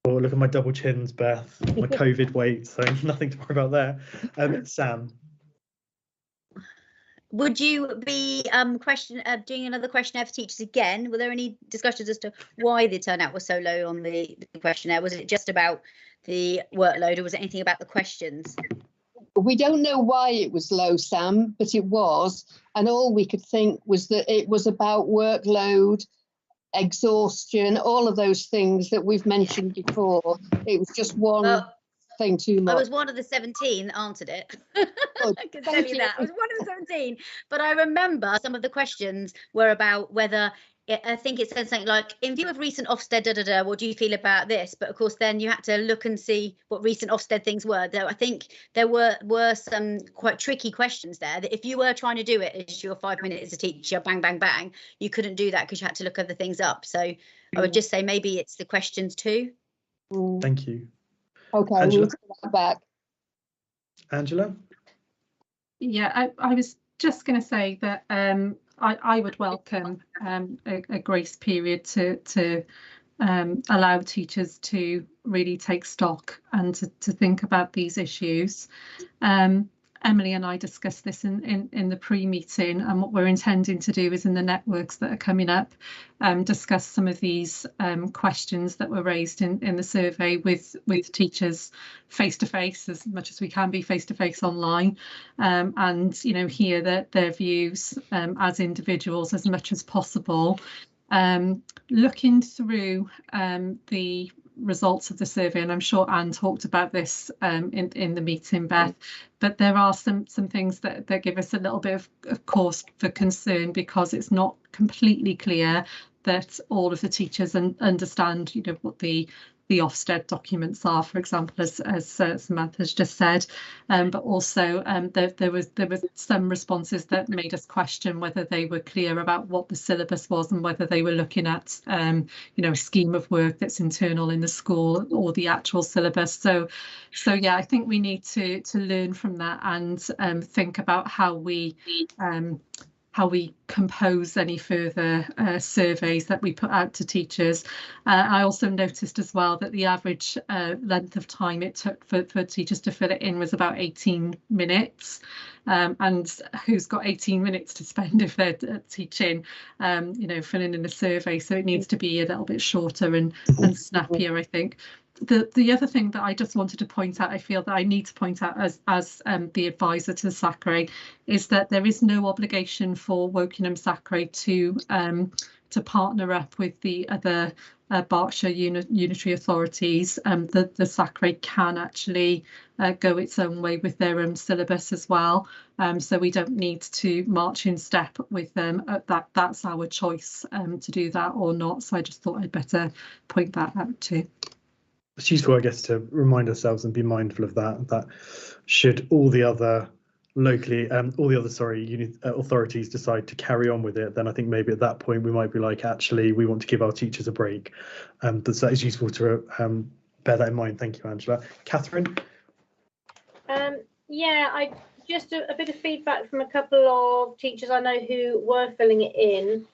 Oh, look at my double chins, Beth, my COVID weight, so nothing to worry about there. Sam? Would you be doing another questionnaire for teachers again? Were there any discussions as to why the turnout was so low on the questionnaire? Was it just about the workload, or was it anything about the questions? We don't know why it was low, Sam, but it was. And all we could think was that it was about workload, exhaustion, all of those things that we've mentioned before. It was just one thing too much. I was one of the 17 that answered it. I can tell you that. I was one of the 17. But I remember some of the questions were about whether I think it said something like, in view of recent Ofsted, what do you feel about this? But of course, then you had to look and see what recent Ofsted things were. Though I think there were some quite tricky questions there that if you were trying to do it as your 5 minutes as a teacher, bang, bang, bang, you couldn't do that because you had to look other things up. So I would just say maybe it's the questions too. Thank you. Okay, Angela? we'll take that back. Angela? Yeah, I was just going to say that I would welcome a grace period to allow teachers to really take stock and to think about these issues. Emily and I discussed this in the pre-meeting, and what we're intending to do is in the networks that are coming up, discuss some of these questions that were raised in the survey with teachers face to face, as much as we can be face to face online, and hear their views as individuals as much as possible. Looking through the results of the survey, and I'm sure Anne talked about this in the meeting, Beth, but there are some things that give us a little bit of cause for concern, because it's not completely clear that all of the teachers understand what the Ofsted documents are, for example, as Samantha's just said, but also there was some responses that made us question whether they were clear about what the syllabus was and whether they were looking at a scheme of work that's internal in the school or the actual syllabus. So yeah, I think we need to learn from that and think about how we compose any further surveys that we put out to teachers. I also noticed as well that the average length of time it took for teachers to fill it in was about 18 minutes. And who's got 18 minutes to spend if they're teaching, filling in a survey? So it needs to be a little bit shorter and snappier, I think. The other thing that I just wanted to point out, I feel that I need to point out as the advisor to SACRE, is that there is no obligation for Wokingham SACRE to partner up with the other Berkshire unitary authorities. The SACRE can actually go its own way with their own syllabus as well. So we don't need to march in step with them. That's our choice to do that or not. So I just thought I'd better point that out too. It's useful, I guess, to remind ourselves and be mindful of that should all the other authorities decide to carry on with it, then I think maybe at that point we might be like, actually, we want to give our teachers a break. So that is useful to bear that in mind. Thank you, Angela. Catherine? Yeah, I just a bit of feedback from a couple of teachers I know who were filling it in.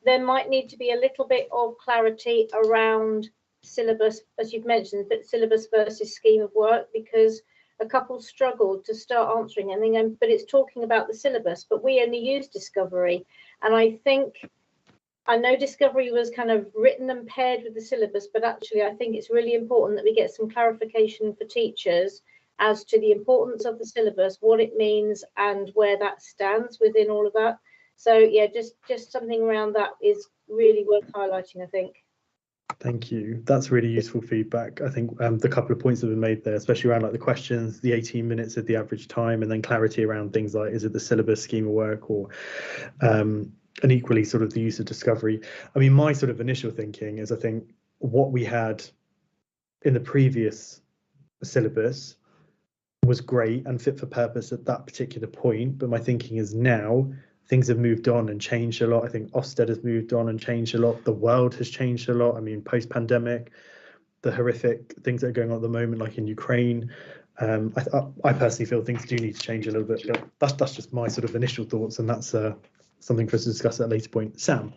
There might need to be a little bit of clarity around syllabus, as you've mentioned, but syllabus versus scheme of work, because a couple struggled to start answering anything, but it's talking about the syllabus, but we only use Discovery. And I know Discovery was kind of written and paired with the syllabus, but actually I think it's really important that we get some clarification for teachers as to the importance of the syllabus, what it means and where that stands within all of that. So yeah, just something around that is really worth highlighting, I think. Thank you. That's really useful feedback. I think the couple of points that have been made there, especially around like the questions, the 18 minutes at the average time, and then clarity around things like, is it the syllabus, scheme of work, or and equally sort of the use of Discovery. I mean, my sort of initial thinking is, I think what we had in the previous syllabus was great and fit for purpose at that particular point, but my thinking is now things have moved on and changed a lot. I think Ofsted has moved on and changed a lot. The world has changed a lot. I mean, post-pandemic, the horrific things that are going on at the moment, like in Ukraine, I personally feel things do need to change a little bit. But that's just my sort of initial thoughts, and that's something for us to discuss at a later point. Sam?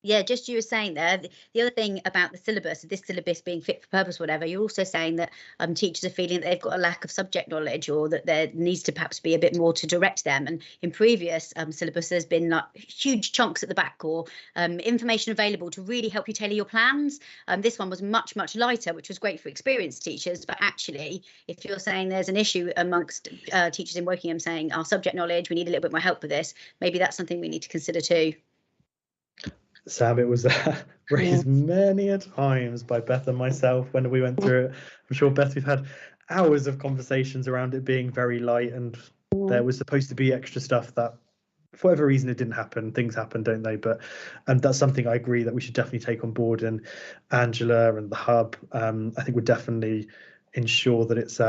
Yeah, just you were saying there, the other thing about the syllabus, this syllabus being fit for purpose, whatever, you're also saying that teachers are feeling that they've got a lack of subject knowledge, or that there needs to perhaps be a bit more to direct them. And in previous syllabus, there's been like huge chunks at the back, or information available to really help you tailor your plans. This one was much, much lighter, which was great for experienced teachers. But actually, if you're saying there's an issue amongst teachers in Wokingham saying our subject knowledge, we need a little bit more help with this, maybe that's something we need to consider too. Sam, it was raised many a times by Beth and myself when we went through it. I'm sure, Beth, we've had hours of conversations around it being very light, and there was supposed to be extra stuff that for whatever reason it didn't happen. Things happen, don't they? But that's something I agree that we should definitely take on board. And Angela and the hub, I think would definitely ensure that it's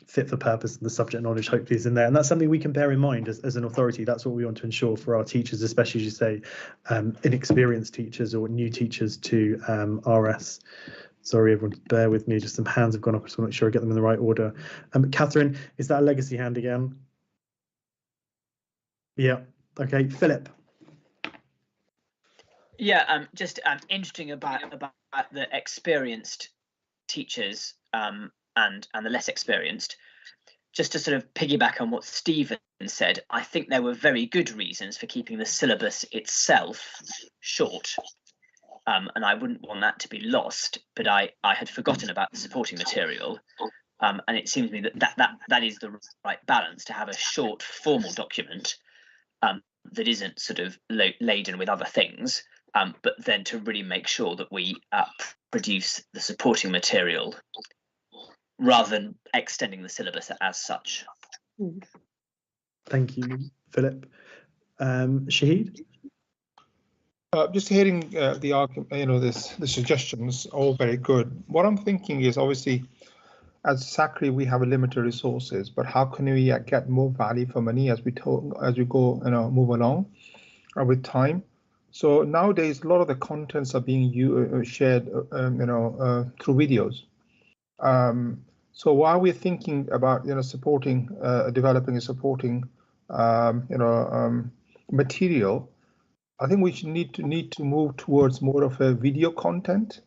fit for purpose and the subject knowledge hopefully is in there. And that's something we can bear in mind as an authority. That's what we want to ensure for our teachers, especially as you say, inexperienced teachers or new teachers to RS. Sorry, everyone, bear with me. Just some hands have gone up. I just want to make sure I get them in the right order. Catherine, is that a legacy hand again? Yeah. Okay, Philip. Yeah, just interesting about the experienced teachers and the less experienced. Just to sort of piggyback on what Stephen said, I think there were very good reasons for keeping the syllabus itself short. And I wouldn't want that to be lost, but I had forgotten about the supporting material. And it seems to me that is the right balance, to have a short formal document that isn't sort of laden with other things, but then to really make sure that we produce the supporting material rather than extending the syllabus as such. Thank you, Philip. Shahid? Just hearing the argument, the suggestions, all very good. What I'm thinking is, obviously, as SACRE, we have limited resources, but how can we get more value for money as we go, move along with time? So nowadays, a lot of the contents are being shared, through videos. So while we're thinking about, supporting, developing and supporting, material, I think we should need to move towards more of a video content,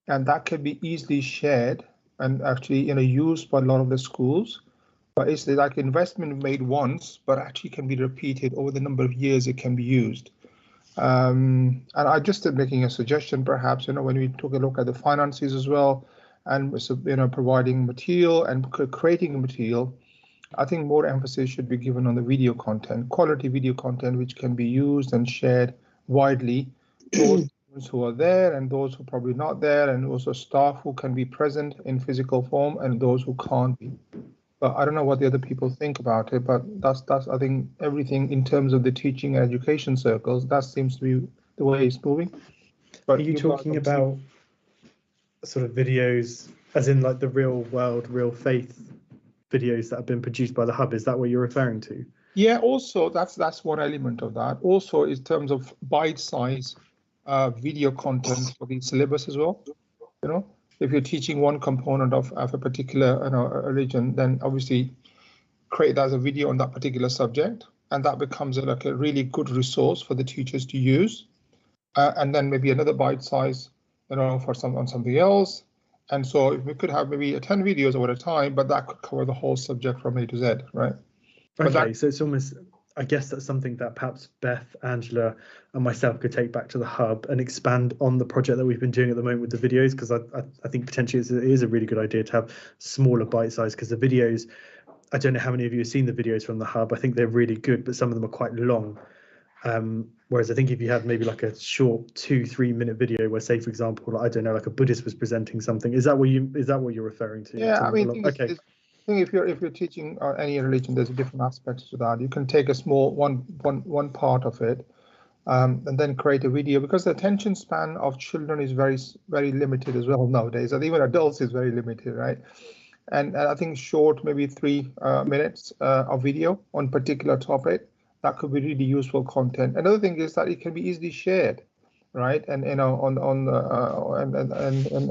and that can be easily shared and actually, used by a lot of the schools. But it's like investment made once, but actually can be repeated over the number of years it can be used. And I just making a suggestion, perhaps, when we took a look at the finances as well, and providing material and creating material, I think more emphasis should be given on the video content, quality video content, which can be used and shared widely. Those who are there and those who are probably not there, and also staff who can be present in physical form and those who can't be. But I don't know what the other people think about it, but that's I think everything in terms of the teaching and education circles, that seems to be the way it's moving. But are you talking about sort of videos as in like the real world, real faith videos that have been produced by the hub? Is that what you're referring to? Yeah, also that's one element of that. Also, in terms of bite-size video content for the syllabus as well. If you're teaching one component of a particular religion, then obviously create that as a video on that particular subject, and that becomes like a really good resource for the teachers to use. And then maybe another bite-size, for something else. And so if we could have maybe 10 videos over a time, but that could cover the whole subject from A to Z, right? Okay, so it's almost, I guess that's something that perhaps Beth, Angela, and myself could take back to the hub and expand on the project that we've been doing at the moment with the videos, because I think potentially it is a really good idea to have smaller bite size, because the videos, I don't know how many of you have seen the videos from the hub. I think they're really good, but some of them are quite long. Whereas I think if you had maybe like a short 2-3 minute video where, say, for example, I don't know, like a Buddhist was presenting something, is that what you're referring to? Yeah, I mean, okay. I think if you're teaching any religion, there's different aspects to that. You can take a small one part of it, and then create a video, because the attention span of children is very, very limited as well nowadays, and even adults is very limited, right? And I think short, maybe 3 minutes of video on particular topic, that could be really useful content. Another thing is that it can be easily shared, right? And and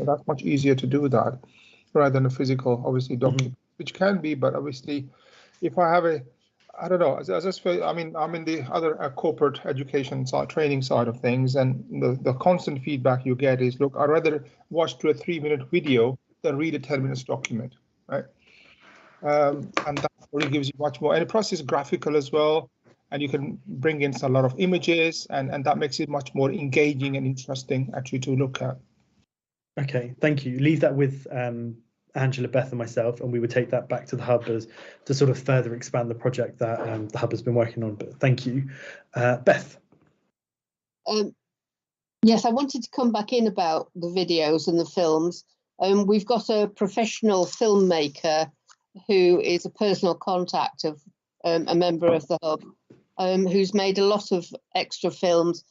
that's much easier to do that rather than a physical, obviously, document, which can be. But obviously, if I have I don't know, I mean, I'm in the other corporate education side, training side of things, and the constant feedback you get is, look, I'd rather watch a 3-minute video than read a 10-minute document, right? And that really gives you much more, and the process is graphical as well, and you can bring in a lot of images, and that makes it much more engaging and interesting actually to look at. Okay, thank you. Leave that with Angela, Beth, and myself, and we would take that back to the hub to sort of further expand the project that the hub has been working on. But thank you, Beth. Yes, I wanted to come back in about the videos and the films. We've got a professional filmmaker who is a personal contact of a member of the hub, who's made a lot of extra films.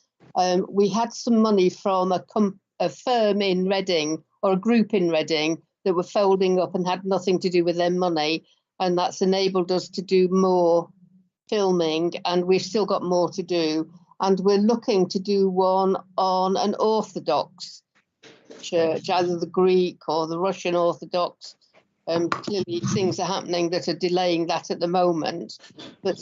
We had some money from a firm in Reading, or a group in Reading, that were folding up and had nothing to do with their money, and that's enabled us to do more filming, and we've still got more to do, and we're looking to do one on an Orthodox church, either the Greek or the Russian Orthodox. Clearly things are happening that are delaying that at the moment, but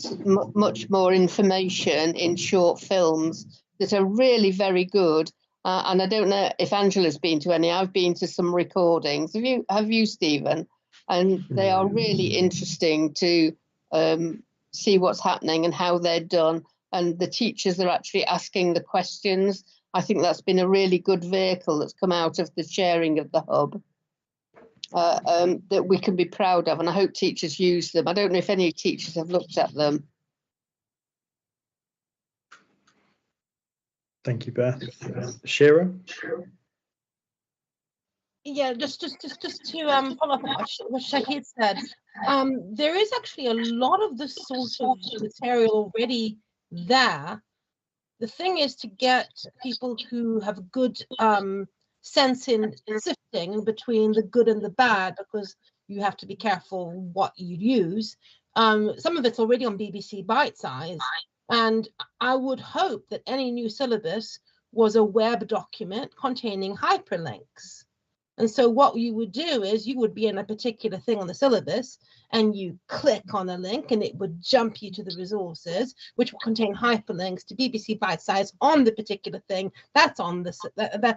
much more information in short films that are really very good. And I don't know if Angela's been to any. I've been to some recordings. Have you, Stephen? And they are really interesting to see what's happening and how they're done. And the teachers are actually asking the questions. I think that's been a really good vehicle that's come out of the sharing of the hub, that we can be proud of. And I hope teachers use them. I don't know if any teachers have looked at them. Thank you, Beth. Shira? Yeah, just to follow up on what Shahid said, there is actually a lot of this sort of material already there. The thing is to get people who have good sense in sifting between the good and the bad, because you have to be careful what you use. Some of it's already on BBC Bite Size, and I would hope that any new syllabus was a web document containing hyperlinks. And so what you would do is you would be in a particular thing on the syllabus and you click on a link and it would jump you to the resources, which will contain hyperlinks to BBC Bite Size on the particular thing that's on the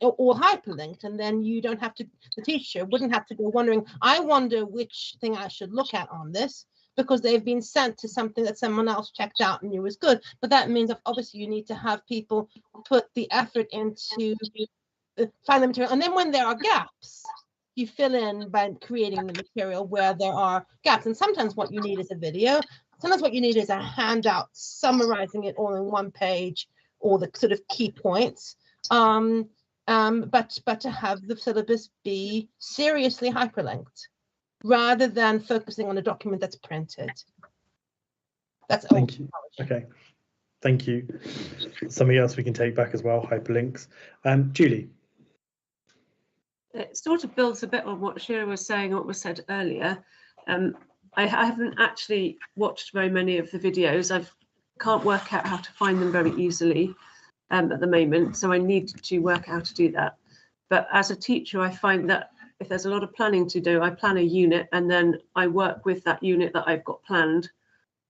all hyperlinked. And then you don't have to, the teacher wouldn't have to go wondering, I wonder which thing I should look at on this, because they've been sent to something that someone else checked out and knew was good. But that means that obviously you need to have people put the effort into find the material, and then when there are gaps, you fill in by creating the material where there are gaps. And sometimes what you need is a video. Sometimes what you need is a handout summarizing it all in one page, or the sort of key points. But to have the syllabus be seriously hyperlinked, rather than focusing on a document that's printed. That's all. Thank you. Okay. Thank you. Something else we can take back as well, hyperlinks. Julie. It sort of builds a bit on what Shira was saying, what was said earlier. I haven't actually watched very many of the videos. I can't work out how to find them very easily at the moment, so I need to work out how to do that. But as a teacher, I find that if there's a lot of planning to do, I plan a unit and then I work with that unit that I've got planned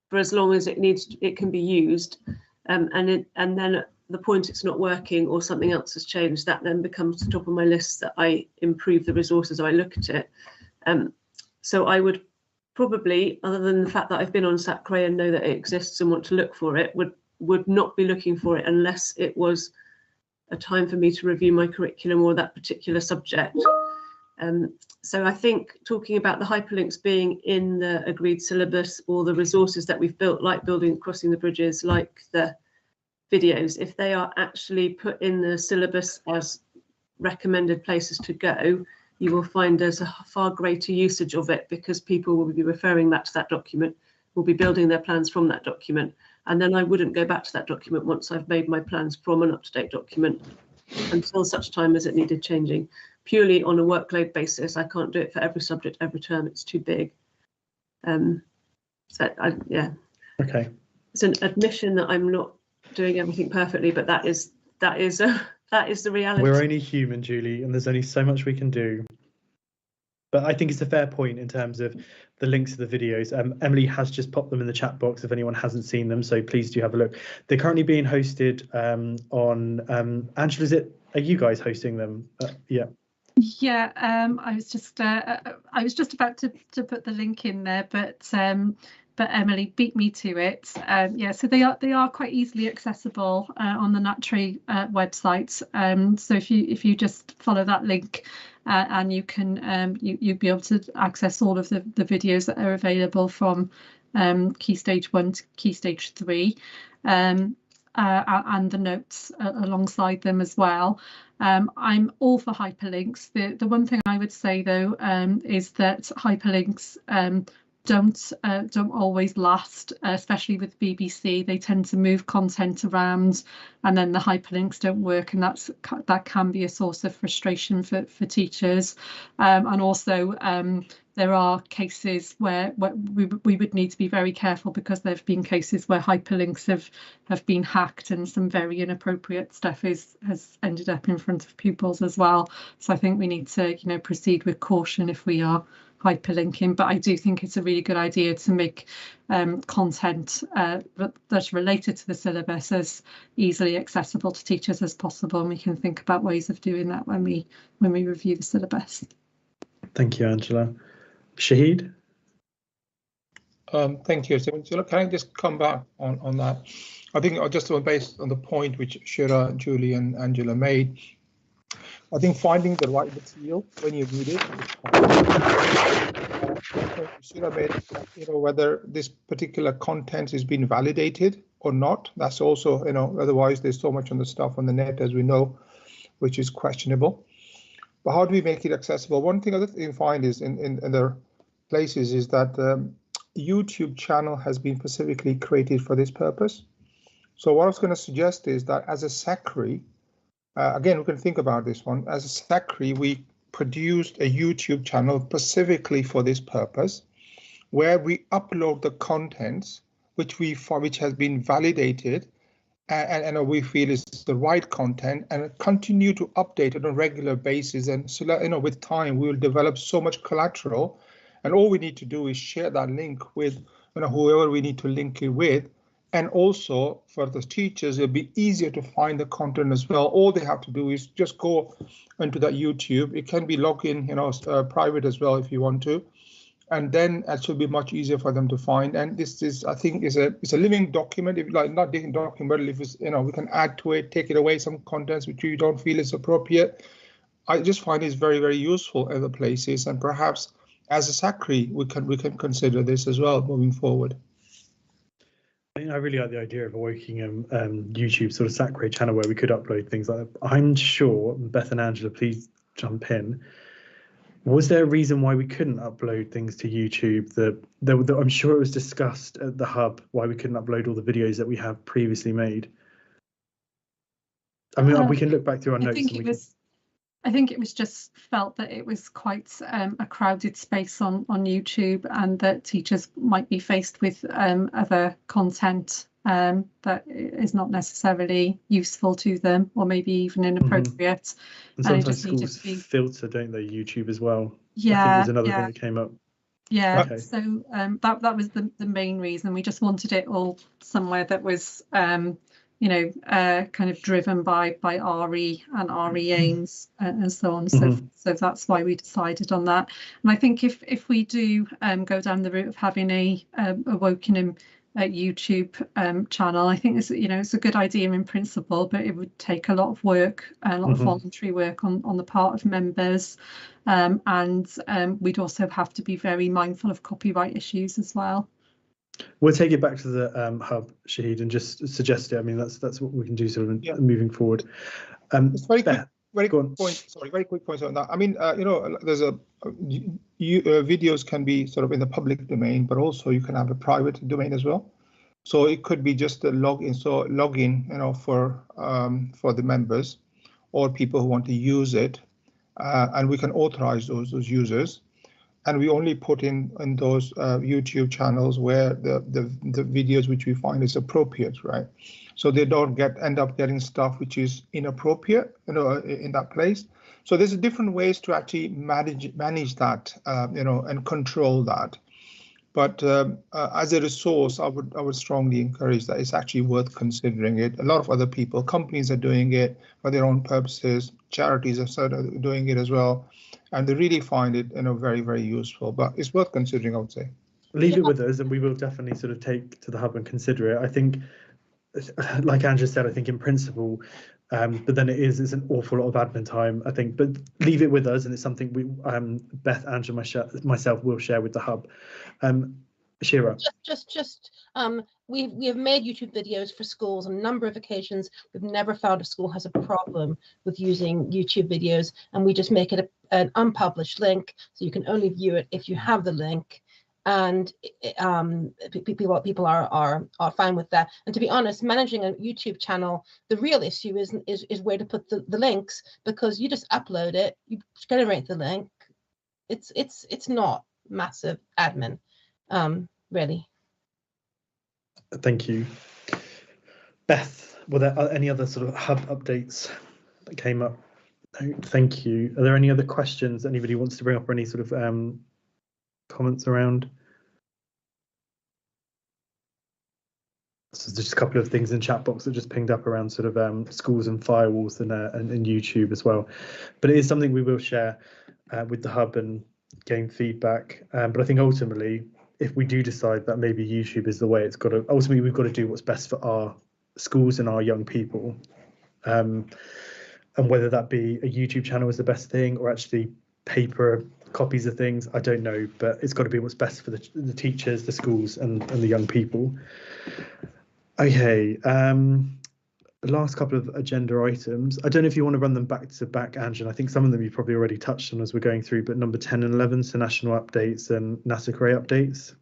for as long as it can be used. And then at the point it's not working or something else has changed, that then becomes the top of my list that I improve the resources, I look at it. So I would probably, other than the fact that I've been on SACRE and know that it exists and want to look for it, would not be looking for it unless it was a time for me to review my curriculum or that particular subject. So I think talking about the hyperlinks being in the agreed syllabus or the resources that we've built, like crossing the bridges, like the videos, if they are actually put in the syllabus as recommended places to go, you will find there's a far greater usage of it, because people will be referring back to that document, will be building their plans from that document. And then I wouldn't go back to that document once I've made my plans from an up-to-date document until such time as it needed changing. Purely on a workload basis, I can't do it for every subject every term, it's too big. Yeah. Okay. It's an admission that I'm not doing everything perfectly, but that is the reality. We're only human, Julie, and there's only so much we can do. But I think it's a fair point in terms of the links to the videos. Emily has just popped them in the chat box if anyone hasn't seen them, so please do have a look. They're currently being hosted on Angela, are you guys hosting them? Yeah. Yeah, I was just about to put the link in there, but Emily beat me to it. Yeah, so they are quite easily accessible on the NatTree website. So if you just follow that link, and you can you'll be able to access all of the videos that are available from Key Stage 1 to Key Stage 3. And the notes alongside them as well. I'm all for hyperlinks. The one thing I would say though is that hyperlinks don't always last, especially with BBC. They tend to move content around, and then the hyperlinks don't work, and that can be a source of frustration for teachers. And also there are cases where we would need to be very careful, because there have been cases where hyperlinks have been hacked, and some very inappropriate stuff has ended up in front of pupils as well. So I think we need to, you know, proceed with caution if we are hyperlinking. But I do think it's a really good idea to make content that's related to the syllabus as easily accessible to teachers as possible, and we can think about ways of doing that when we review the syllabus. Thank you, Angela. Shahid? Thank you, Stephen. So can I just come back on that? I think just based on the point which Shira, Julie and Angela made, I think finding the right material when you read it, Shira made, you know, whether this particular content is being validated or not. That's also, you know, otherwise there's so much on the stuff on the net, as we know, which is questionable. But how do we make it accessible? One thing that you find is in other places is that YouTube channel has been specifically created for this purpose. So what I was going to suggest is that as a SACRE, again, we can think about this one. As a SACRE, we produced a YouTube channel specifically for this purpose, where we upload the contents which has been validated and we feel is the right content, and continue to update it on a regular basis. And so that, you know, with time, we will develop so much collateral, and all we need to do is share that link with, you know, whoever we need to link it with. And also for the teachers, it'll be easier to find the content as well. All they have to do is just go into that YouTube. It can be logged in, you know, private as well if you want to. And then it should be much easier for them to find. And this is, I think, it's a living document. If like not living document, if it's, you know, we can add to it, take it away some contents which you don't feel is appropriate. I just find it's very, very useful other places, and perhaps as a SACRE we can consider this as well moving forward. I really like the idea of a working YouTube sort of SACRE channel where we could upload things like that. I'm sure, Beth and Angela, please jump in. Was there a reason why we couldn't upload things to YouTube? I'm sure it was discussed at the hub why we couldn't upload all the videos that we have previously made. I mean, we can look back through our notes. I think it was just felt that it was quite a crowded space on YouTube, and that teachers might be faced with other content that is not necessarily useful to them, or maybe even inappropriate. And sometimes schools filter, don't they, YouTube as well? Yeah, I think there's another thing that came up. Yeah, okay. So that was the main reason. We just wanted it all somewhere that was you know, kind of driven by RE and RE aims and so on. So that's why we decided on that. And I think if we do go down the route of having a Wokingham YouTube channel, I think it's, you know, it's a good idea in principle, but it would take a lot of work, a lot of voluntary work on the part of members, and we'd also have to be very mindful of copyright issues as well. We'll take it back to the hub, Shahid, and just suggest it. I mean, that's what we can do sort of moving forward. Just very quick point on that. I mean, you know, there's videos can be sort of in the public domain, but also you can have a private domain as well. So it could be just a login, you know, for the members or people who want to use it, and we can authorize those users. And we only put in those YouTube channels where the videos which we find is appropriate, right? So they don't end up getting stuff which is inappropriate, you know, in that place. So there's different ways to actually manage that, you know, and control that. But as a resource, I would strongly encourage that it's actually worth considering it. A lot of other people, companies are doing it for their own purposes. Charities are sort of doing it as well. And they really find it, you know, very, very useful, but it's worth considering, I would say. Leave it with us, and we will definitely sort of take to the hub and consider it. I think, like Angela said, I think in principle, but then it's an awful lot of admin time, I think. But leave it with us, and it's something we, Beth, Angela, myself will share with the hub. Shira. We have made YouTube videos for schools on a number of occasions. We've never found a school has a problem with using YouTube videos, and we just make it an unpublished link, so you can only view it if you have the link. and people are fine with that. And to be honest, managing a YouTube channel, the real issue is where to put the links, because you just upload it, you generate the link. It's not massive admin, really. Thank you. Beth, were there any other sort of hub updates that came up? No, thank you. Are there any other questions anybody wants to bring up, or any sort of comments around? So there's just a couple of things in chat box that just pinged up around sort of schools and firewalls and YouTube as well. But it is something we will share with the hub and gain feedback. But I think ultimately, if we do decide that maybe YouTube is the way, it's got to, ultimately we've got to do what's best for our schools and our young people. And whether that be a YouTube channel is the best thing, or actually paper copies of things, I don't know, but it's got to be what's best for the teachers, the schools and the young people. Okay, the last couple of agenda items. I don't know if you want to run them back to back, Angela. I think some of them you probably already touched on as we're going through, but number 10 and 11, so national updates and SACRE updates.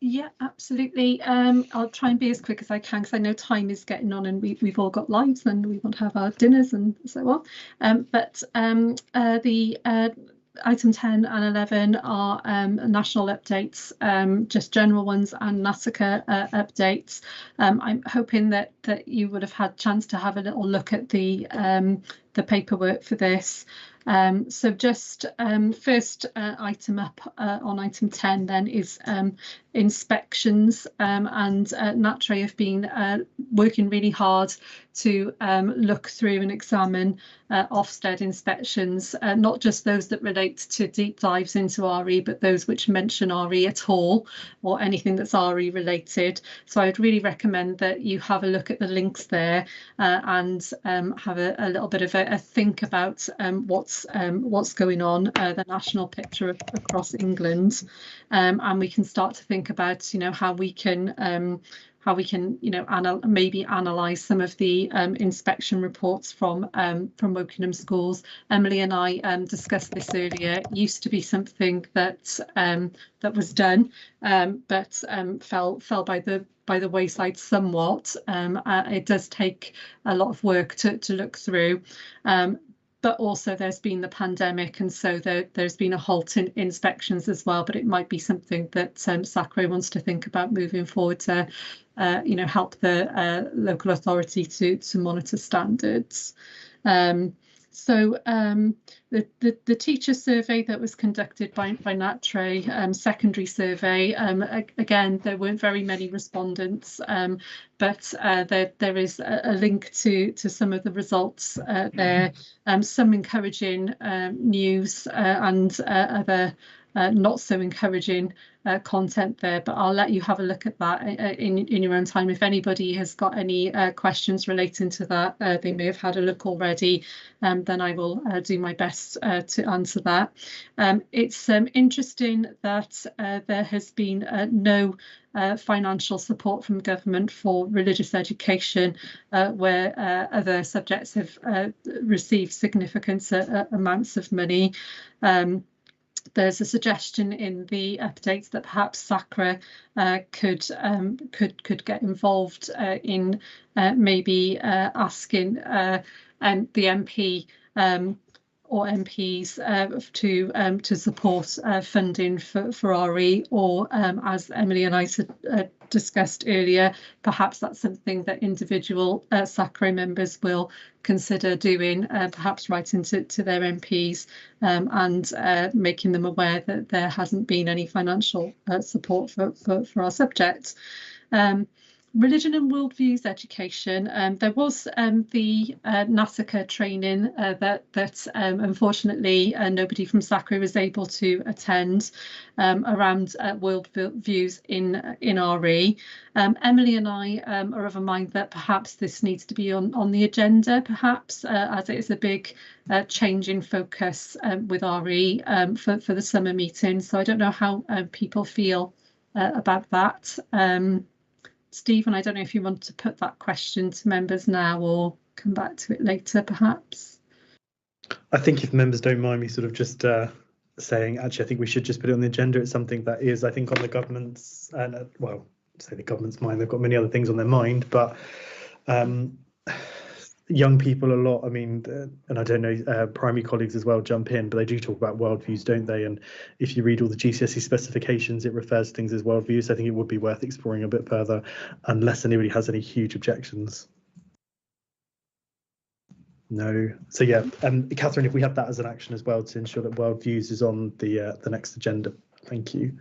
Yeah, absolutely. I'll try and be as quick as I can, because I know time is getting on and we've all got lives and we want to have our dinners and so on. But the item 10 and 11 are national updates, just general ones, and SACRE updates. I'm hoping that you would have had a chance to have a little look at the paperwork for this. So just first item up on item 10 then is inspections, and NATRE have been working really hard to look through and examine Ofsted inspections, not just those that relate to deep dives into RE, but those which mention RE at all, or anything that's RE related. So I'd really recommend that you have a look at the links there and have a little bit of a think about what's going on, the national picture across England, and we can start to think about, how we can maybe analyse some of the inspection reports from Wokingham schools. Emily and I discussed this earlier. It used to be something that was done, but fell by the wayside somewhat. It does take a lot of work to look through. But also there's been the pandemic, and so there's been a halt in inspections as well. But it might be something that SACRE wants to think about moving forward to, help the local authority to monitor standards. So the teacher survey that was conducted by NATRE, secondary survey, again, there weren't very many respondents, but there is a link to some of the results there, some encouraging news and other not so encouraging content there, but I'll let you have a look at that in your own time. If anybody has got any questions relating to that, they may have had a look already, then I will do my best to answer that. It's interesting that there has been no financial support from government for religious education, where other subjects have received significant amounts of money. There's a suggestion in the updates that perhaps SACRE could get involved in maybe asking the MP or MPs to support funding for RE, or as Emily and I discussed earlier, perhaps that's something that individual SACRE members will consider doing, perhaps writing to their MPs and making them aware that there hasn't been any financial support for our subject. Religion and worldviews education. There was the SACRE training that unfortunately nobody from SACRE was able to attend around worldviews in RE. Emily and I are of a mind that perhaps this needs to be on the agenda, perhaps, as it is a big change in focus with RE for the summer meeting. So I don't know how people feel about that. Stephen, I don't know if you want to put that question to members now or come back to it later, perhaps. I think if members don't mind me sort of just saying, actually, I think we should just put it on the agenda. It's something that is, I think, on the government's, and well, say the government's mind. They've got many other things on their mind, but young people a lot. I mean, and I don't know, primary colleagues as well jump in, but they do talk about worldviews, don't they? And if you read all the GCSE specifications, it refers to things as worldviews. I think it would be worth exploring a bit further, unless anybody has any huge objections. No. So yeah, Catherine, if we have that as an action as well to ensure that worldviews is on the next agenda. Thank you.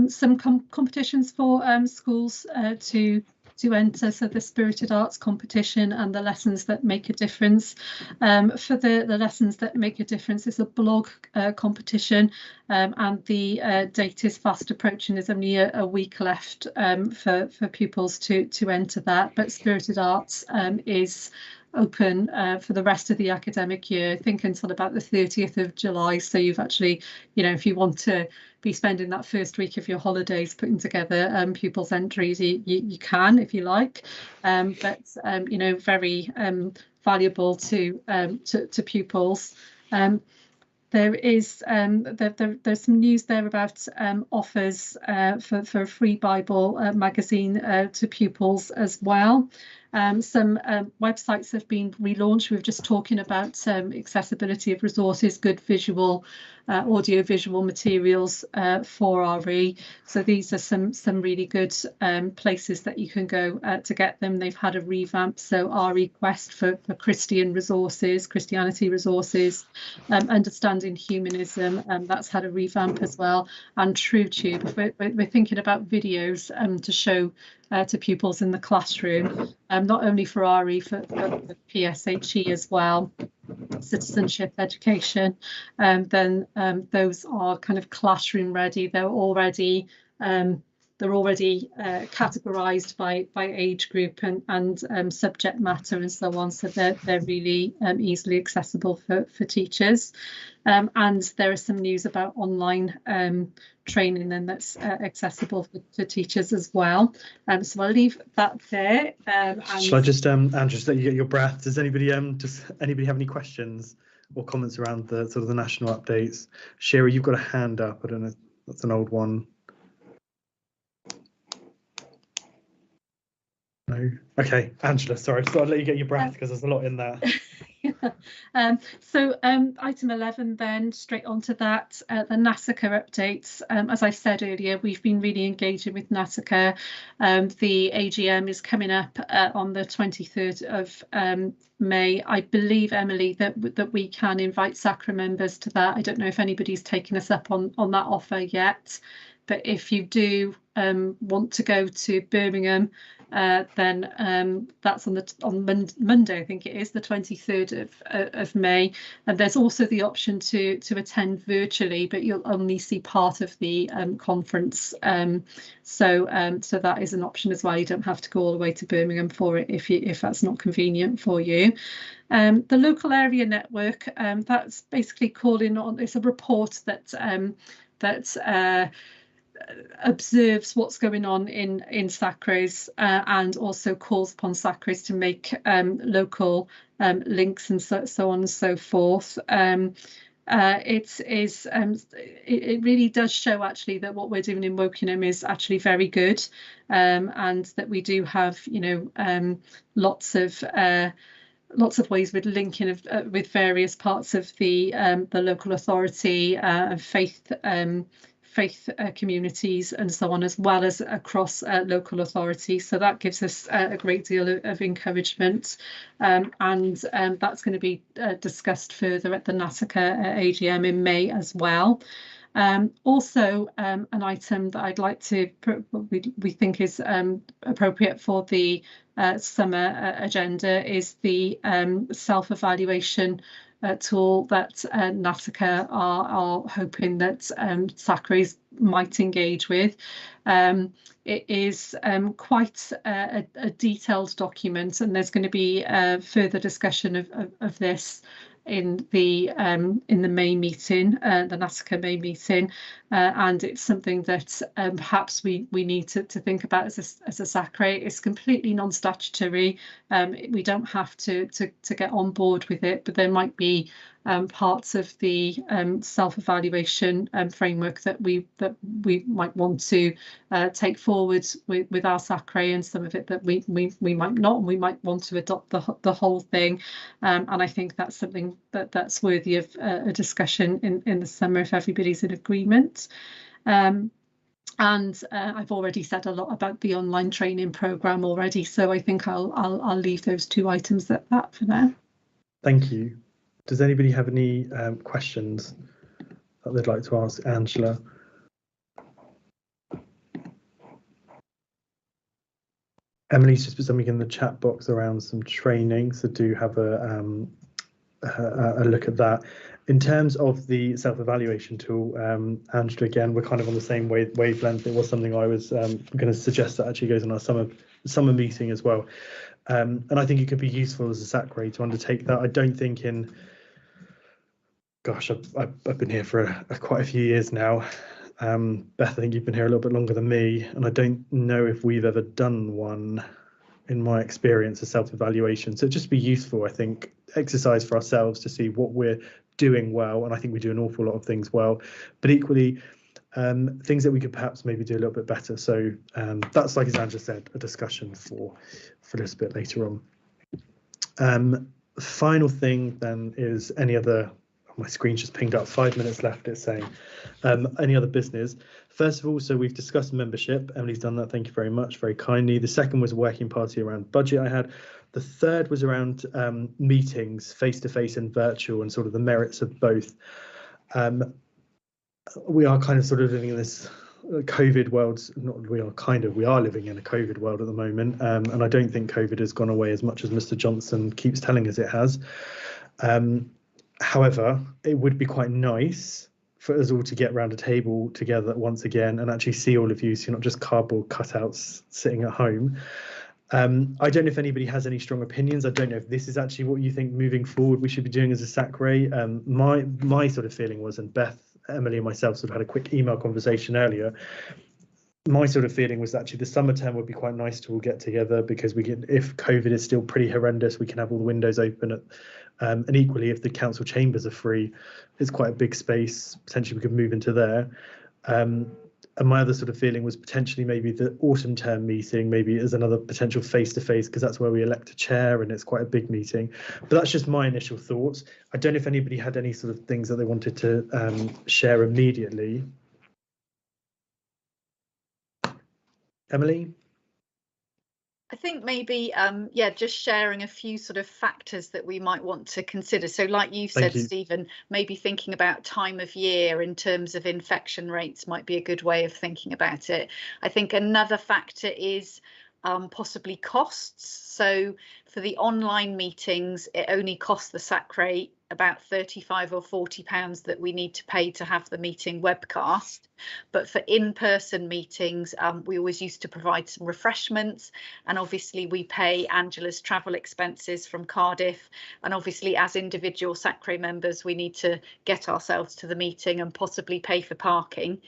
Some competitions for schools to enter, so the Spirited Arts competition and the Lessons That Make a Difference. For the Lessons That Make a Difference, it's a blog competition, and the date is fast approaching. There's only a week left for pupils to enter that, but Spirited Arts is open for the rest of the academic year, I think until about the 30th of July. So you've actually, you know, if you want to be spending that first week of your holidays putting together pupils' entries, you can, if you like, but you know, very valuable to pupils. There is there's some news there about offers for a free Bible magazine to pupils as well. Some websites have been relaunched. We were just talking about accessibility of resources, good visual, audio visual materials for RE. So these are some really good places that you can go to get them. They've had a revamp. So RE Quest for Christian resources, Christianity resources, Understanding Humanism, that's had a revamp as well. And TrueTube, we're thinking about videos to show to pupils in the classroom, not only for RE, for PSHE as well, citizenship education. Then those are kind of classroom ready. They're already categorized by age group and subject matter and so on, so they're really easily accessible for teachers. And there is some news about online training then that's accessible for teachers as well. So I'll leave that there. Shall I just Andrew, just let you get your breath? Does anybody have any questions or comments around the sort of the national updates? Shira, you've got a hand up. I don't know, that's an old one. No. Okay, Angela, sorry, just thought I'd let you get your breath because there's a lot in there. So item 11 then, straight on to that, the SACRE updates. As I said earlier, we've been really engaging with SACRE. The AGM is coming up on the 23rd of May. I believe, Emily, that we can invite SACRE members to that. I don't know if anybody's taken us up on that offer yet, but if you do want to go to Birmingham, then that's on Monday, I think it is, the 23rd of May. And there's also the option to attend virtually, but you'll only see part of the conference. So that is an option as well. You don't have to go all the way to Birmingham for it if that's not convenient for you. The local area network, that's basically calling on, it's a report that observes what's going on in SACREs and also calls upon SACREs to make local links and so on and so forth. It really does show actually that what we're doing in Wokingham is actually very good, and that we do have, you know, lots of ways with linking with various parts of the local authority and faith communities and so on, as well as across local authorities. So that gives us a great deal of encouragement, and that's going to be discussed further at the SACRE AGM in May as well. Also, an item that I'd like to, we think is appropriate for the summer agenda is the self-evaluation tool that SACRE are hoping that SACREs might engage with. It is quite a detailed document, and there's going to be further discussion of this in the May meeting, the SACRE May meeting, and it's something that perhaps we need to think about as a SACRE. It's completely non-statutory. We don't have to get on board with it, but there might be parts of the self-evaluation framework that we might want to take forward with our SACRE, and some of it that we might not, and we might want to adopt the whole thing. And I think that's something that's worthy of a discussion in the summer if everybody's in agreement. And I've already said a lot about the online training programme already, so I think I'll leave those 2 items at that for now. Thank you. Does anybody have any questions that they'd like to ask Angela? Emily's just put something in the chat box around some training, so do have a look at that. In terms of the self-evaluation tool, Angela, again, we're kind of on the same wavelength. It was something I was going to suggest that actually goes on our summer meeting as well. And I think it could be useful as a SACRE to undertake that. I don't think gosh, I've been here for quite a few years now. Beth, I think you've been here a little bit longer than me, and I don't know if we've ever done one, in my experience, a self-evaluation. So it'd just be useful, I think, exercise for ourselves to see what we're doing well, and I think we do an awful lot of things well, but equally things that we could perhaps maybe do a little bit better. So that's, like as Angela said, a discussion for a little bit later on. Final thing then is any other. My screen's just pinged up, 5 minutes left, it's saying. Any other business? First of all, so we've discussed membership. Emily's done that, thank you very much, very kindly. The second was a working party around budget I had. The third was around meetings, face-to-face and virtual, and sort of the merits of both. We are kind of sort of living in this COVID world. We are living in a COVID world at the moment, and I don't think COVID has gone away as much as Mr. Johnson keeps telling us it has. However, it would be quite nice for us all to get around a table together once again and actually see all of you, so you're not just cardboard cutouts sitting at home. I don't know if anybody has any strong opinions. I don't know if this is actually what you think moving forward we should be doing as a SACRE. My sort of feeling was, and Beth, Emily and myself sort of had a quick email conversation earlier, my sort of feeling was actually the summer term would be quite nice to all get together, because we can, if COVID is still pretty horrendous, we can have all the windows open and equally if the council chambers are free, it's quite a big space, potentially we could move into there. And my other sort of feeling was potentially maybe the autumn term meeting maybe as another potential face-to-face, because that's where we elect a chair and it's quite a big meeting. But that's just my initial thoughts. I don't know if anybody had any sort of things that they wanted to share immediately. Emily? I think maybe, just sharing a few sort of factors that we might want to consider. So like you said, Stephen, maybe thinking about time of year in terms of infection rates might be a good way of thinking about it. I think another factor is possibly costs. So for the online meetings, it only costs the SACRE about £35 or £40 that we need to pay to have the meeting webcast. But for in-person meetings, we always used to provide some refreshments, and obviously we pay Angela's travel expenses from Cardiff, and obviously as individual SACRE members we need to get ourselves to the meeting and possibly pay for parking.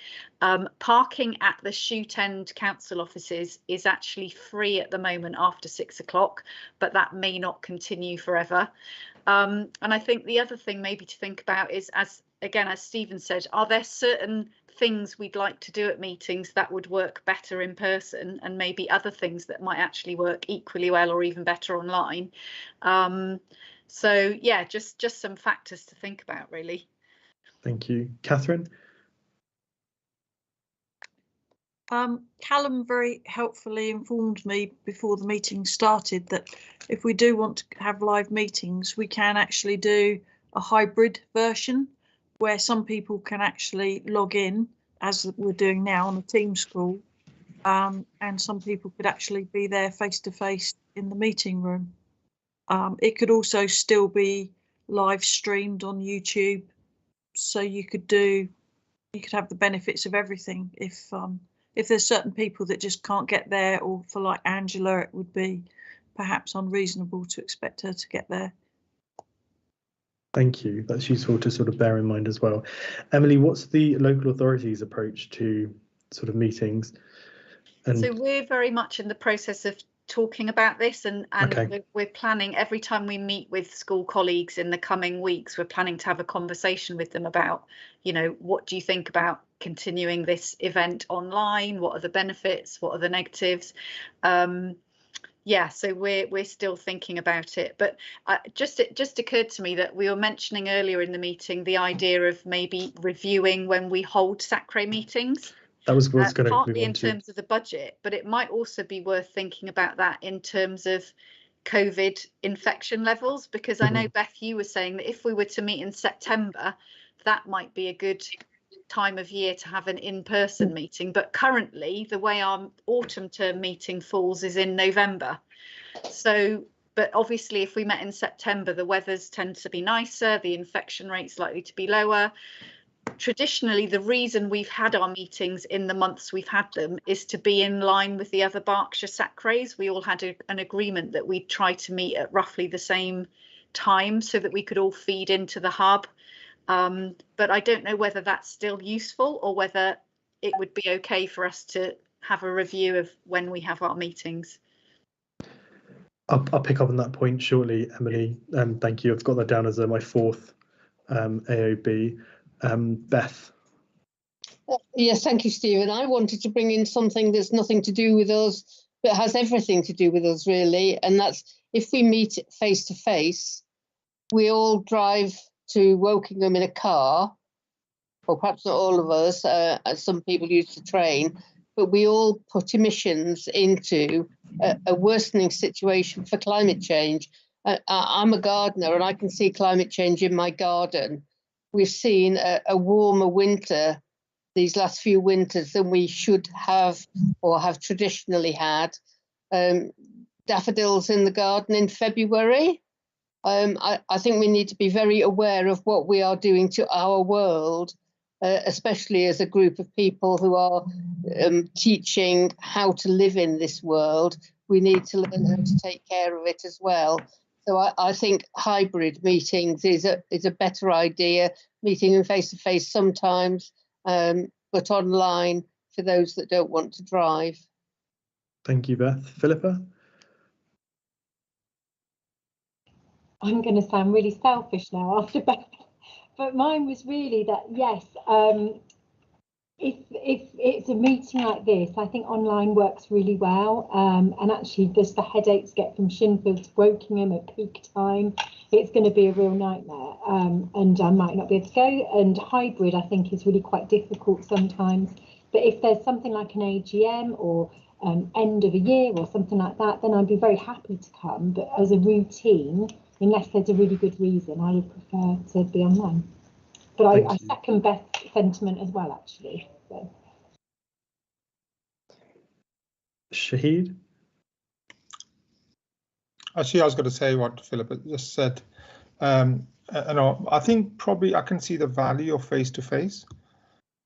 Parking at the Shoot End council offices is actually free at the moment after 6 o'clock, but that may not continue forever. And I think the other thing maybe to think about is, as Stephen said, are there certain things we'd like to do at meetings that would work better in person, and maybe other things that might actually work equally well or even better online? So yeah, just some factors to think about, really. Thank you. Catherine? Callum very helpfully informed me before the meeting started that if we do want to have live meetings, we can actually do a hybrid version where some people can actually log in, as we're doing now on a Teams call, and some people could actually be there face to face in the meeting room. It could also still be live streamed on YouTube, so you could have the benefits of everything. If there's certain people that just can't get there, or for like Angela, it would be perhaps unreasonable to expect her to get there. Thank you. That's useful to sort of bear in mind as well. Emily, what's the local authorities' approach to sort of meetings? So we're very much in the process of talking about this, and Okay. we're planning every time we meet with school colleagues in the coming weeks, we're planning to have a conversation with them about, you know, what do you think about continuing this event online? What are the benefits? What are the negatives? Yeah, so we're still thinking about it, but it just occurred to me that we were mentioning earlier in the meeting the idea of maybe reviewing when we hold SACRE meetings. That was what's going to partly move on in to. terms of the budget, but it might also be worth thinking about that in terms of COVID infection levels, because I know, Beth, you were saying that if we were to meet in September, that might be a good time of year to have an in-person meeting, but currently the way our autumn term meeting falls is in November. So, but obviously if we met in September, the weathers tend to be nicer, the infection rate's likely to be lower. Traditionally, the reason we've had our meetings in the months we've had them is to be in line with the other Berkshire SACREs. We all had an agreement that we'd try to meet at roughly the same time so that we could all feed into the hub. But I don't know whether that's still useful or whether it would be okay for us to have a review of when we have our meetings. I'll pick up on that point shortly, Emily. Thank you. I've got that down as my fourth AOB. Beth. Yes, thank you, Stephen. I wanted to bring in something that's nothing to do with us, but has everything to do with us, really. And that's if we meet face to face, we all drive to Wokingham in a car, or perhaps not all of us, as some people use the train, but we all put emissions into a worsening situation for climate change. I'm a gardener and I can see climate change in my garden. We've seen a warmer winter these last few winters than we should have or have traditionally had. Daffodils in the garden in February. I think we need to be very aware of what we are doing to our world, especially as a group of people who are teaching how to live in this world. We need to learn how to take care of it as well. So I think hybrid meetings is a better idea, meeting them face to face sometimes, but online for those that don't want to drive. Thank you, Beth. Philippa? I'm going to sound really selfish now after Beth, but mine was really that, yes, if it's a meeting like this, I think online works really well. And actually, there's the headaches get from Shinfield to Wokingham at peak time. It's going to be a real nightmare, and I might not be able to go. And hybrid, I think, is really quite difficult sometimes. But if there's something like an AGM or end of a year or something like that, then I'd be very happy to come. But as a routine, unless there's a really good reason, I would prefer to be online. But I second Beth's sentiment as well, actually. So. Shahid? Actually, I was going to say what Philippa just said. I think probably I can see the value of face-to-face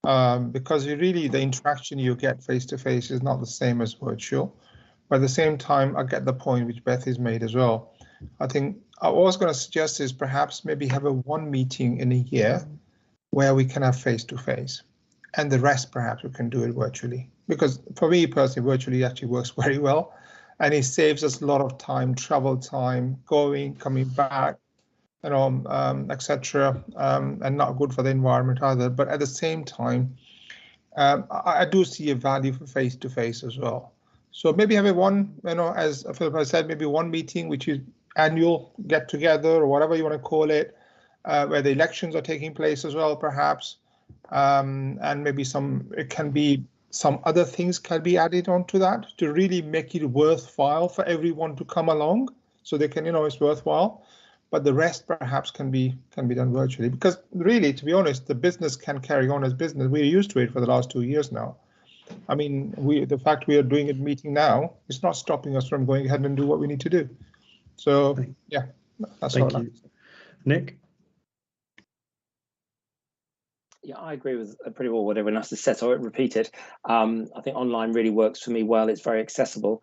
because really the interaction you get face-to-face is not the same as virtual. But at the same time, I get the point which Beth has made as well. I think I was going to suggest is perhaps maybe have one meeting in a year where we can have face-to-face, and the rest perhaps we can do it virtually. Because for me personally, virtually actually works very well, and it saves us a lot of time, travel time, going, coming back, etc. And not good for the environment either. But at the same time, I do see a value for face-to-face as well. So maybe have one, as Philippa said, maybe one meeting which is annual get together or whatever you want to call it, where the elections are taking place as well, perhaps, and maybe it can be some other things can be added onto that to really make it worthwhile for everyone to come along, so they can, it's worthwhile. But the rest perhaps can be done virtually, because really, to be honest, the business can carry on as business. We're used to it for the last 2 years now. I mean, the fact we are doing a meeting now is not stopping us from going ahead and do what we need to do. So yeah, that's all. Thank you. Nick? Yeah, I agree with pretty well what everyone else has said, so I won't repeat it. I think online really works for me well. It's very accessible.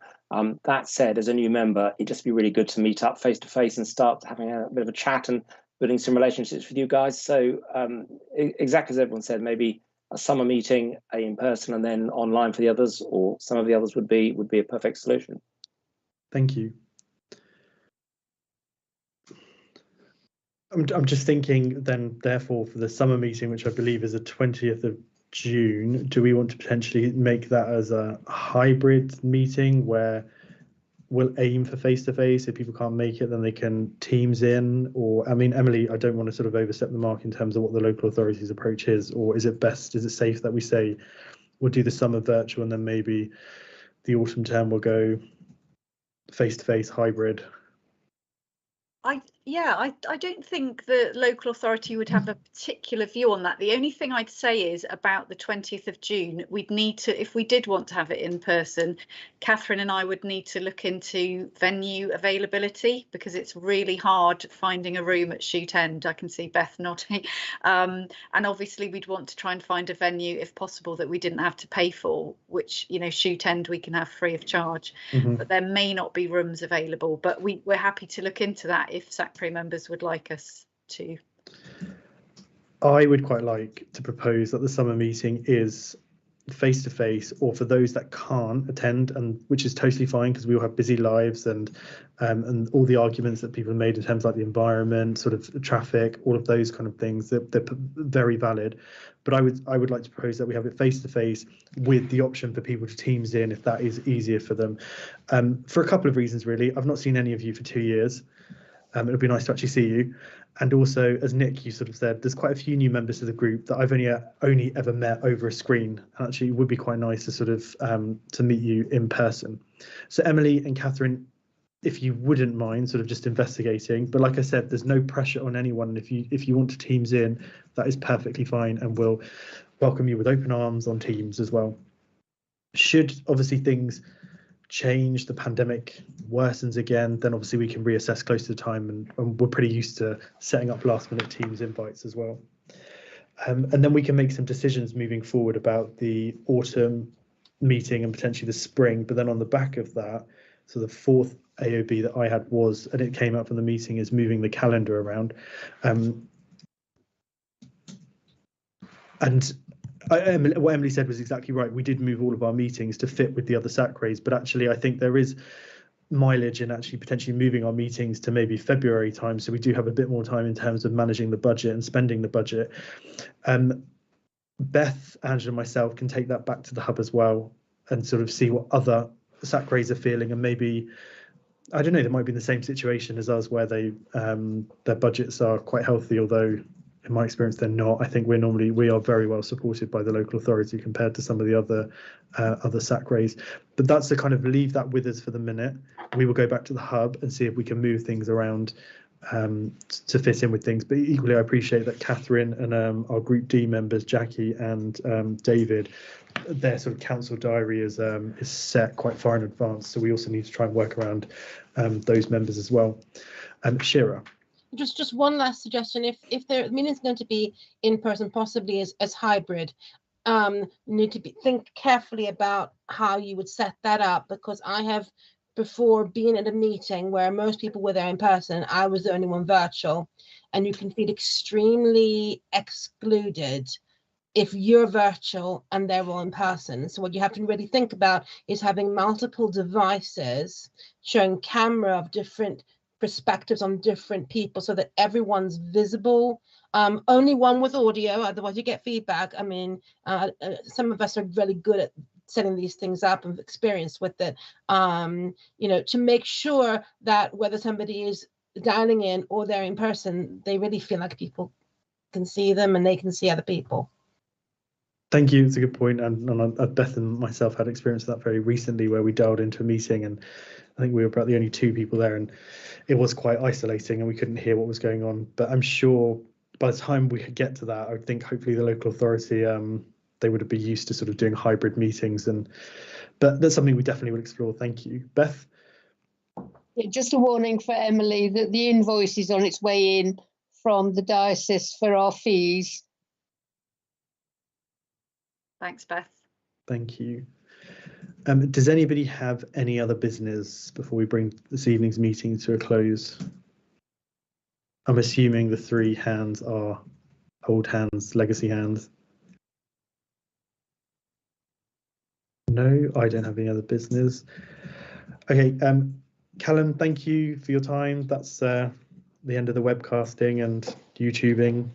That said, as a new member, it'd just be really good to meet up face to face and start having a bit of a chat and building some relationships with you guys. So exactly as everyone said, maybe a summer meeting in person and then online for the others, or some of the others would be a perfect solution. Thank you. I'm just thinking then, therefore, for the summer meeting, which I believe is the 20th of June, do we want to potentially make that as a hybrid meeting where we'll aim for face-to-face? If people can't make it, then they can Teams in? Or, I mean, Emily, I don't want to sort of overstep the mark in terms of what the local authorities' approach is, or is it safe that we say we'll do the summer virtual and then maybe the autumn term will go face-to-face hybrid? I don't think the local authority would have a particular view on that. The only thing I'd say is about the 20th of June, we'd need to, if we did want to have it in person, Catherine and I would need to look into venue availability, because it's really hard finding a room at Shoot End. I can see Beth nodding. And obviously we'd want to try and find a venue, if possible, that we didn't have to pay for, which, you know, Shoot End we can have free of charge. But there may not be rooms available, but we're happy to look into that if SACRE members would like us to. I would quite like to propose that the summer meeting is face-to-face, or for those that can't attend, and which is totally fine because we all have busy lives, and all the arguments that people have made in terms of like the environment, sort of traffic, all of those kind of things, they're very valid. But I would like to propose that we have it face-to-face with the option for people to Teams in if that is easier for them, for a couple of reasons really. I've not seen any of you for 2 years. It'll be nice to actually see you. And also, as Nick, you sort of said, there's quite a few new members to the group that I've only ever met over a screen. And actually, it would be quite nice to sort of to meet you in person. So Emily and Catherine, if you wouldn't mind sort of just investigating, but like I said, there's no pressure on anyone. If you want to Teams in, that is perfectly fine, and we'll welcome you with open arms on Teams as well. Should obviously things change, the pandemic worsens again, then obviously we can reassess close to the time, and we're pretty used to setting up last minute Teams invites as well. And then we can make some decisions moving forward about the autumn meeting and potentially the spring. But then on the back of that, so the fourth AOB that I had was, and it came out from the meeting, is moving the calendar around. And what Emily said was exactly right. We did move all of our meetings to fit with the other SACREs, but actually I think there is mileage in actually potentially moving our meetings to maybe February time, so we do have a bit more time in terms of managing the budget and spending the budget. Beth, Angela and myself can take that back to the hub as well and sort of see what other SACREs are feeling, and maybe, I don't know, they might be in the same situation as us where they their budgets are quite healthy, although in my experience they're not. I think we are very well supported by the local authority compared to some of the other SACREs. But that's to kind of leave that with us for the minute. We will go back to the hub and see if we can move things around to fit in with things. But equally, I appreciate that Catherine and our Group D members, Jackie and David, their sort of council diary is set quite far in advance. So we also need to try and work around those members as well. Shira. Just one last suggestion. If the meeting is going to be in person, possibly as hybrid, you need to think carefully about how you would set that up, because I have before been at a meeting where most people were there in person. I was the only one virtual, and you can feel extremely excluded if you're virtual and they're all in person. So what you have to really think about is having multiple devices showing camera of different perspectives on different people so that everyone's visible. Only one with audio, otherwise you get feedback. I mean, some of us are really good at setting these things up and experience with it, you know, to make sure that whether somebody is dialing in or they're in person, they really feel like people can see them and they can see other people. Thank you. It's a good point. And Beth and myself had experience of that very recently, where we dialed into a meeting and I think we were about the only two people there, and it was quite isolating and we couldn't hear what was going on. But I'm sure by the time we could get to that, I think hopefully the local authority, they would have been used to sort of doing hybrid meetings. But that's something we definitely would explore. Thank you. Beth? Yeah, just a warning for Emily that the invoice is on its way in from the diocese for our fees. Thanks, Beth. Thank you. Does anybody have any other business before we bring this evening's meeting to a close? I'm assuming the three hands are old hands, legacy hands. No, I don't have any other business. Okay, Callum, thank you for your time. That's the end of the webcasting and YouTubing.